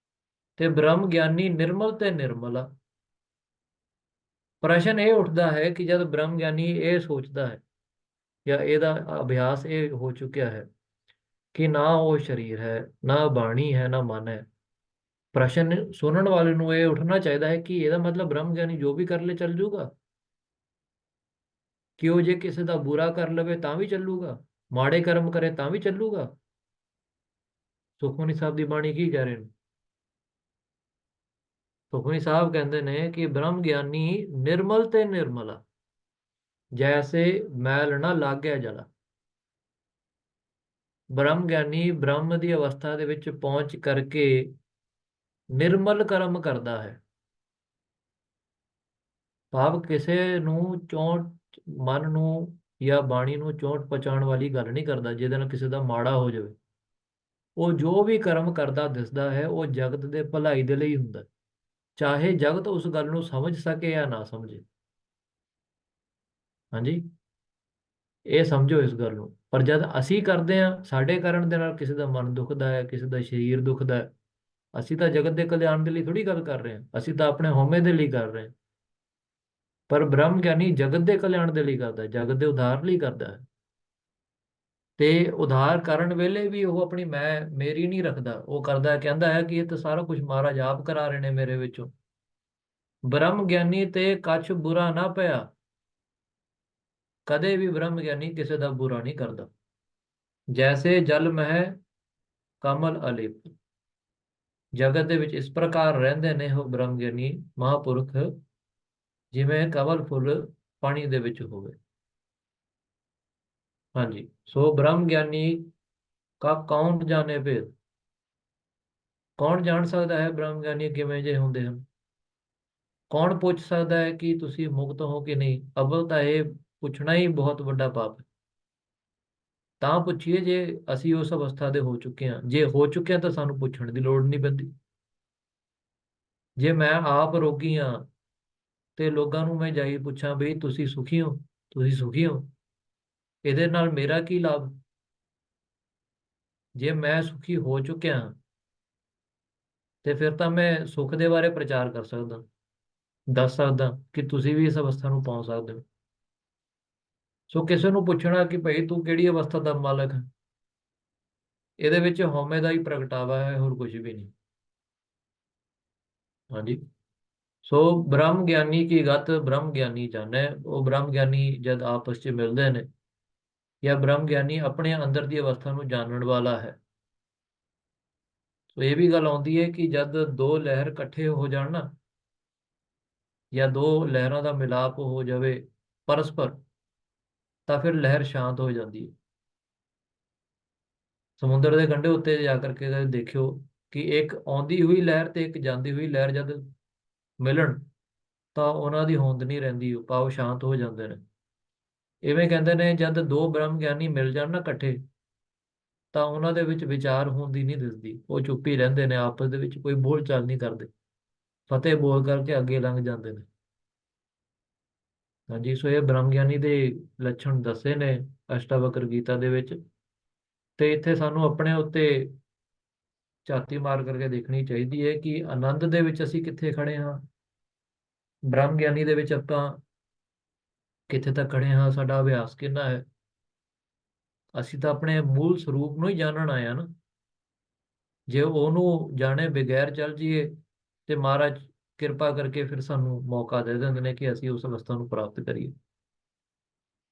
ਤੇ ਬ੍ਰਹਮ ਗਿਆਨੀ ਨਿਰਮਲ ਤੇ ਨਿਰਮਲ ਆ। ਪ੍ਰਸ਼ਨ ਇਹ ਉੱਠਦਾ ਹੈ ਕਿ ਜਦ ਬ੍ਰਹਮ ਗਿਆਨੀ ਇਹ ਸੋਚਦਾ ਹੈ ਜਾਂ ਇਹਦਾ ਅਭਿਆਸ ਇਹ ਹੋ ਚੁੱਕਿਆ ਹੈ ਕਿ ਨਾ ਉਹ ਸਰੀਰ ਹੈ, ਨਾ ਬਾਣੀ ਹੈ, ਨਾ ਮਨ ਹੈ, ਪ੍ਰਸ਼ਨ ਸੁਣਨ ਵਾਲੇ ਨੂੰ ਇਹ ਉੱਠਣਾ ਚਾਹੀਦਾ ਹੈ ਕਿ ਇਹਦਾ ਮਤਲਬ ਬ੍ਰਹਮ ਗਿਆਨੀ ਜੋ ਵੀ ਕਰ ਲੈ ਚੱਲ ਜੂਗਾ। ਕਿ ਉਹ ਜੇ ਕਿਸੇ ਦਾ ਬੁਰਾ ਕਰ ਲਵੇ ਤਾਂ ਵੀ ਚੱਲੂਗਾ, ਮਾੜੇ ਕਰਮ ਕਰੇ ਤਾਂ ਵੀ ਚੱਲੂਗਾ। ਸੁਖਮਨੀ ਸਾਹਿਬ ਦੀ ਬਾਣੀ ਕੀ ਕਹਿ ਰਹੇ ਨੇ? ਸੁਖਮਨੀ ਸਾਹਿਬ ਕਹਿੰਦੇ ਨੇ ਕਿ ਬ੍ਰਹਮ ਗਿਆਨੀ ਨਿਰਮਲ ਤੇ ਨਿਰਮਲਾ, ਜੈਸੇ ਮੈਲ ਨਾ ਲਾਗੈ ਜਲਾ। ਬ੍ਰਹਮ ਗਿਆਨੀ ਬ੍ਰਹਮ ਦੀ ਅਵਸਥਾ ਦੇ ਵਿੱਚ ਪਹੁੰਚ ਕਰਕੇ ਨਿਰਮਲ ਕਰਮ ਕਰਦਾ ਹੈ। ਭਾਵ ਕਿਸੇ ਨੂੰ ਚੋਟ, ਮਨ ਨੂੰ ਜਾਂ ਬਾਣੀ ਨੂੰ ਚੋਟ ਪਹੁੰਚਾਉਣ ਵਾਲੀ ਗੱਲ ਨਹੀਂ ਕਰਦਾ ਜਿਹਦੇ ਨਾਲ ਕਿਸੇ ਦਾ ਮਾੜਾ ਹੋ ਜਾਵੇ। ਉਹ ਜੋ ਵੀ ਕਰਮ ਕਰਦਾ ਦਿਸਦਾ ਹੈ ਉਹ ਜਗਤ ਦੇ ਭਲਾਈ ਦੇ ਲਈ ਹੁੰਦਾ, ਚਾਹੇ ਜਗਤ ਉਸ ਗੱਲ ਨੂੰ ਸਮਝ ਸਕੇ ਜਾਂ ਨਾ ਸਮਝੇ। ਹਾਂਜੀ, ਇਹ ਸਮਝੋ ਇਸ ਗੱਲ ਨੂੰ। ਪਰ ਜਦ ਅਸੀਂ ਕਰਦੇ ਹਾਂ, ਸਾਡੇ ਕਰਨ ਦੇ ਨਾਲ ਕਿਸੇ ਦਾ ਮਨ ਦੁਖਦਾ ਹੈ, ਕਿਸੇ ਦਾ ਸਰੀਰ ਦੁਖਦਾ ਹੈ, ਅਸੀਂ ਤਾਂ ਜਗਤ ਦੇ ਕਲਿਆਣ ਦੇ ਲਈ ਥੋੜੀ ਗੱਲ ਕਰ ਰਹੇ ਹਾਂ, ਅਸੀਂ ਤਾਂ ਆਪਣੇ ਹਉਮੈ ਦੇ ਲਈ ਕਰ ਰਹੇ ਹਾਂ। ਪਰ ਬ੍ਰਹਮ ਗਿਆਨੀ ਜਗਤ ਦੇ ਕਲਿਆਣ ਦੇ ਲਈ ਕਰਦਾ ਹੈ, ਜਗਤ ਦੇ ਉਧਾਰ ਲਈ ਕਰਦਾ ਹੈ। ਤੇ ਉਧਾਰ ਕਰਨ ਵੇਲੇ ਵੀ ਉਹ ਆਪਣੀ ਮੈਂ ਮੇਰੀ ਨਹੀਂ ਰੱਖਦਾ। ਉਹ ਕਰਦਾ, ਕਹਿੰਦਾ ਹੈ ਕਿ ਇਹ ਤਾਂ ਸਾਰਾ ਕੁਝ ਮਹਾਰਾਜ ਆਪ ਕਰਾ ਰਹੇ ਨੇ ਮੇਰੇ ਵਿੱਚੋਂ। ਬ੍ਰਹਮ ਗਿਆਨੀ ਤੇ ਕੱਛ ਬੁਰਾ ਨਾ ਪਿਆ। ਕਦੇ ਵੀ ਬ੍ਰਹਮ ਗਿਆਨੀ ਕਿਸੇ ਦਾ ਬੁਰਾ ਨਹੀਂ ਕਰਦਾ। ਜੈਸੇ ਜਲ ਮਹਿ ਕਮਲ ਅਲਿਪ, ਜਗਤ ਦੇ ਵਿੱਚ ਇਸ ਪ੍ਰਕਾਰ ਰਹਿੰਦੇ ਨੇ ਉਹ ਬ੍ਰਹਮ ਗਿਆਨੀ ਮਹਾਂਪੁਰਖ ਜਿਵੇਂ ਕਮਲ ਫੁੱਲ ਪਾਣੀ ਦੇ ਵਿੱਚ ਹੋਵੇ। ਹਾਂਜੀ, ਸੋ ਬ੍ਰਹਮ ਗਿਆਨੀ ਕਾ ਕੌਣ ਜਾਣੇ ਭੇਦ। ਕੌਣ ਜਾਣ ਸਕਦਾ ਹੈ ਬ੍ਰਹਮ ਗਿਆਨੀ ਕਿਵੇਂ ਜੇ ਹੁੰਦੇ ਹਨ? ਕੌਣ ਪੁੱਛ ਸਕਦਾ ਹੈ ਕਿ ਤੁਸੀਂ ਮੁਕਤ ਹੋ ਕਿ ਨਹੀਂ? ਅਵਲ ਤਾਂ ਇਹ ਪੁੱਛਣਾ ਹੀ ਬਹੁਤ ਵੱਡਾ ਪਾਪ ਹੈ। ਤਾਂ ਪੁੱਛੀਏ ਜੇ ਅਸੀਂ ਉਸ ਅਵਸਥਾ ਦੇ ਹੋ ਚੁੱਕੇ ਹਾਂ। ਜੇ ਹੋ ਚੁੱਕੇ ਹਾਂ ਤਾਂ ਸਾਨੂੰ ਪੁੱਛਣ ਦੀ ਲੋੜ ਨਹੀਂ ਪੈਂਦੀ। ਜੇ ਮੈਂ ਆਪ ਰੋਗੀ ਹਾਂ ਤੇ ਲੋਕਾਂ ਨੂੰ ਮੈਂ ਜਾਈ ਪੁੱਛਾਂ ਬਈ ਤੁਸੀਂ ਸੁਖੀ ਹੋ, ਤੁਸੀਂ ਸੁਖੀ ਹੋ, ਇਹਦੇ ਨਾਲ ਮੇਰਾ ਕੀ ਲਾਭ? ਜੇ ਮੈਂ ਸੁਖੀ ਹੋ ਚੁੱਕਿਆ ਹਾਂ ਤੇ ਫਿਰ ਤਾਂ ਮੈਂ ਸੁੱਖ ਦੇ ਬਾਰੇ ਪ੍ਰਚਾਰ ਕਰ ਸਕਦਾ, ਦੱਸ ਸਕਦਾ ਕਿ ਤੁਸੀਂ ਵੀ ਇਸ ਅਵਸਥਾ ਨੂੰ ਪਹੁੰਚ ਸਕਦੇ ਹੋ। ਸੋ ਕਿਸੇ ਨੂੰ ਪੁੱਛਣਾ ਕਿ ਭਾਈ ਤੂੰ ਕਿਹੜੀ ਅਵਸਥਾ ਦਾ ਮਾਲਕ ਹੈ, ਇਹਦੇ ਵਿੱਚ ਹਉਮੈ ਦਾ ਹੀ ਪ੍ਰਗਟਾਵਾ ਹੈ, ਹੋਰ ਕੁਝ ਵੀ ਨਹੀਂ। ਹਾਂਜੀ। ਸੋ ਬ੍ਰਹਮ ਗਿਆਨੀ ਕੀ ਗਤ ਬ੍ਰਹਮ ਗਿਆਨੀ ਜਾਣੈ। ਉਹ ਬ੍ਰਹਮ ਗਿਆਨੀ ਜਦ ਆਪਸ 'ਚ ਮਿਲਦੇ ਨੇ, ਜਾਂ ਬ੍ਰਹਮ ਗਿਆਨੀ ਆਪਣੇ ਅੰਦਰ ਦੀ ਅਵਸਥਾ ਨੂੰ ਜਾਣਨ ਵਾਲਾ ਹੈ। ਸੋ ਇਹ ਵੀ ਗੱਲ ਆਉਂਦੀ ਹੈ ਕਿ ਜਦ ਦੋ ਲਹਿਰ ਇਕੱਠੇ ਹੋ ਜਾਣ ਨਾ, ਜਾਂ ਦੋ ਲਹਿਰਾਂ ਦਾ ਮਿਲਾਪ ਹੋ ਜਾਵੇ ਪਰਸਪਰ, ਤਾਂ ਫਿਰ ਲਹਿਰ ਸ਼ਾਂਤ ਹੋ ਜਾਂਦੀ ਹੈ। ਸਮੁੰਦਰ ਦੇ ਕੰਢੇ ਉੱਤੇ ਜਾ ਕਰਕੇ ਕਦੇ ਦੇਖਿਓ ਕਿ ਇੱਕ ਆਉਂਦੀ ਹੋਈ ਲਹਿਰ ਤੇ ਇੱਕ ਜਾਂਦੀ ਹੋਈ ਲਹਿਰ ਜਦ ਮਿਲਣ ਤਾਂ ਉਹਨਾਂ ਦੀ ਹੋਂਦ ਨਹੀਂ ਰਹਿੰਦੀ, ਉਹ ਭਾਵ ਸ਼ਾਂਤ ਹੋ ਜਾਂਦੇ ਨੇ। ਇਵੇਂ ਕਹਿੰਦੇ ਨੇ ਜਦ ਦੋ ਬ੍ਰਹਮ ਗਿਆਨੀ ਮਿਲ ਜਾਣ ਨਾ ਇਕੱਠੇ, ਤਾਂ ਉਹਨਾਂ ਦੇ ਵਿੱਚ ਵਿਚਾਰ ਹੁੰਦੀ ਨਹੀਂ ਦਿਸਦੀ, ਉਹ ਚੁੱਪ ਹੀ ਰਹਿੰਦੇ ਨੇ, ਆਪਸ ਦੇ ਵਿੱਚ ਕੋਈ ਬੋਲ ਚਾਲ ਨਹੀਂ ਕਰਦੇ, ਫਤਿਹ ਬੋਲ ਕਰਕੇ ਅੱਗੇ ਲੰਘ ਜਾਂਦੇ ਨੇ। ਹਾਂਜੀ। ਸੋ ਇਹ ਬ੍ਰਹਮ ਗਿਆਨੀ ਦੇ ਲੱਛਣ ਦੱਸੇ ਨੇ ਅਸ਼ਟਾਵਕਰ ਗੀਤਾ ਦੇ ਵਿੱਚ। ਤੇ ਇੱਥੇ ਸਾਨੂੰ ਆਪਣੇ ਉੱਤੇ ਝਾਤੀ ਮਾਰ ਕਰਕੇ ਦੇਖਣੀ ਚਾਹੀਦੀ ਹੈ ਕਿ ਆਨੰਦ ਦੇ ਵਿੱਚ ਅਸੀਂ ਕਿੱਥੇ ਖੜੇ ਹਾਂ, ਬ੍ਰਹਮ ਗਿਆਨੀ ਦੇ ਵਿੱਚ ਆਪਾਂ ਕਿੱਥੇ ਤੱਕ ਖੜੇ ਹਾਂ, ਸਾਡਾ ਅਭਿਆਸ ਕਿੰਨਾ ਹੈ। ਅਸੀਂ ਤਾਂ ਆਪਣੇ ਮੂਲ ਸਰੂਪ ਨੂੰ ਹੀ ਜਾਣਨ ਆਏ ਆ ਨਾ। ਜੇ ਉਹਨੂੰ ਜਾਣੇ ਬਗੈਰ ਚੱਲ ਜਾਈਏ ਤੇ ਮਹਾਰਾਜ ਕਿਰਪਾ ਕਰਕੇ ਫਿਰ ਸਾਨੂੰ ਮੌਕਾ ਦੇ ਦਿੰਦੇ ਨੇ ਕਿ ਅਸੀਂ ਉਸ ਅਵਸਥਾ ਨੂੰ ਪ੍ਰਾਪਤ ਕਰੀਏ।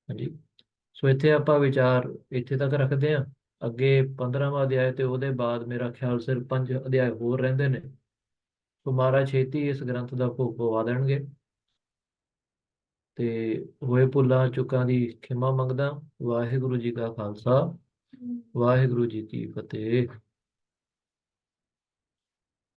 ਹਾਂਜੀ। ਸੋ ਇੱਥੇ ਆਪਾਂ ਵਿਚਾਰ ਇੱਥੇ ਤੱਕ ਰੱਖਦੇ ਹਾਂ। ਅੱਗੇ 15ਵਾਂ ਅਧਿਆਇ ਤੇ ਉਹਦੇ ਬਾਅਦ ਮੇਰਾ ਖਿਆਲ ਸਿਰ 5 ਅਧਿਆਇ ਹੋਰ ਰਹਿੰਦੇ ਨੇ। ਸੋ ਮਹਾਰਾਜ ਛੇਤੀ ਇਸ ਗ੍ਰੰਥ ਦਾ ਭੋਗ ਪਵਾ ਦੇਣਗੇ। ਤੇ ਹੋਏ ਭੁੱਲਾਂ ਚੁੱਕਾਂ ਦੀ ਖਿਮਾ ਮੰਗਦਾ। ਵਾਹਿਗੁਰੂ ਜੀ ਕਾ ਖਾਲਸਾ, ਵਾਹਿਗੁਰੂ ਜੀ ਕੀ ਫਤਿਹ।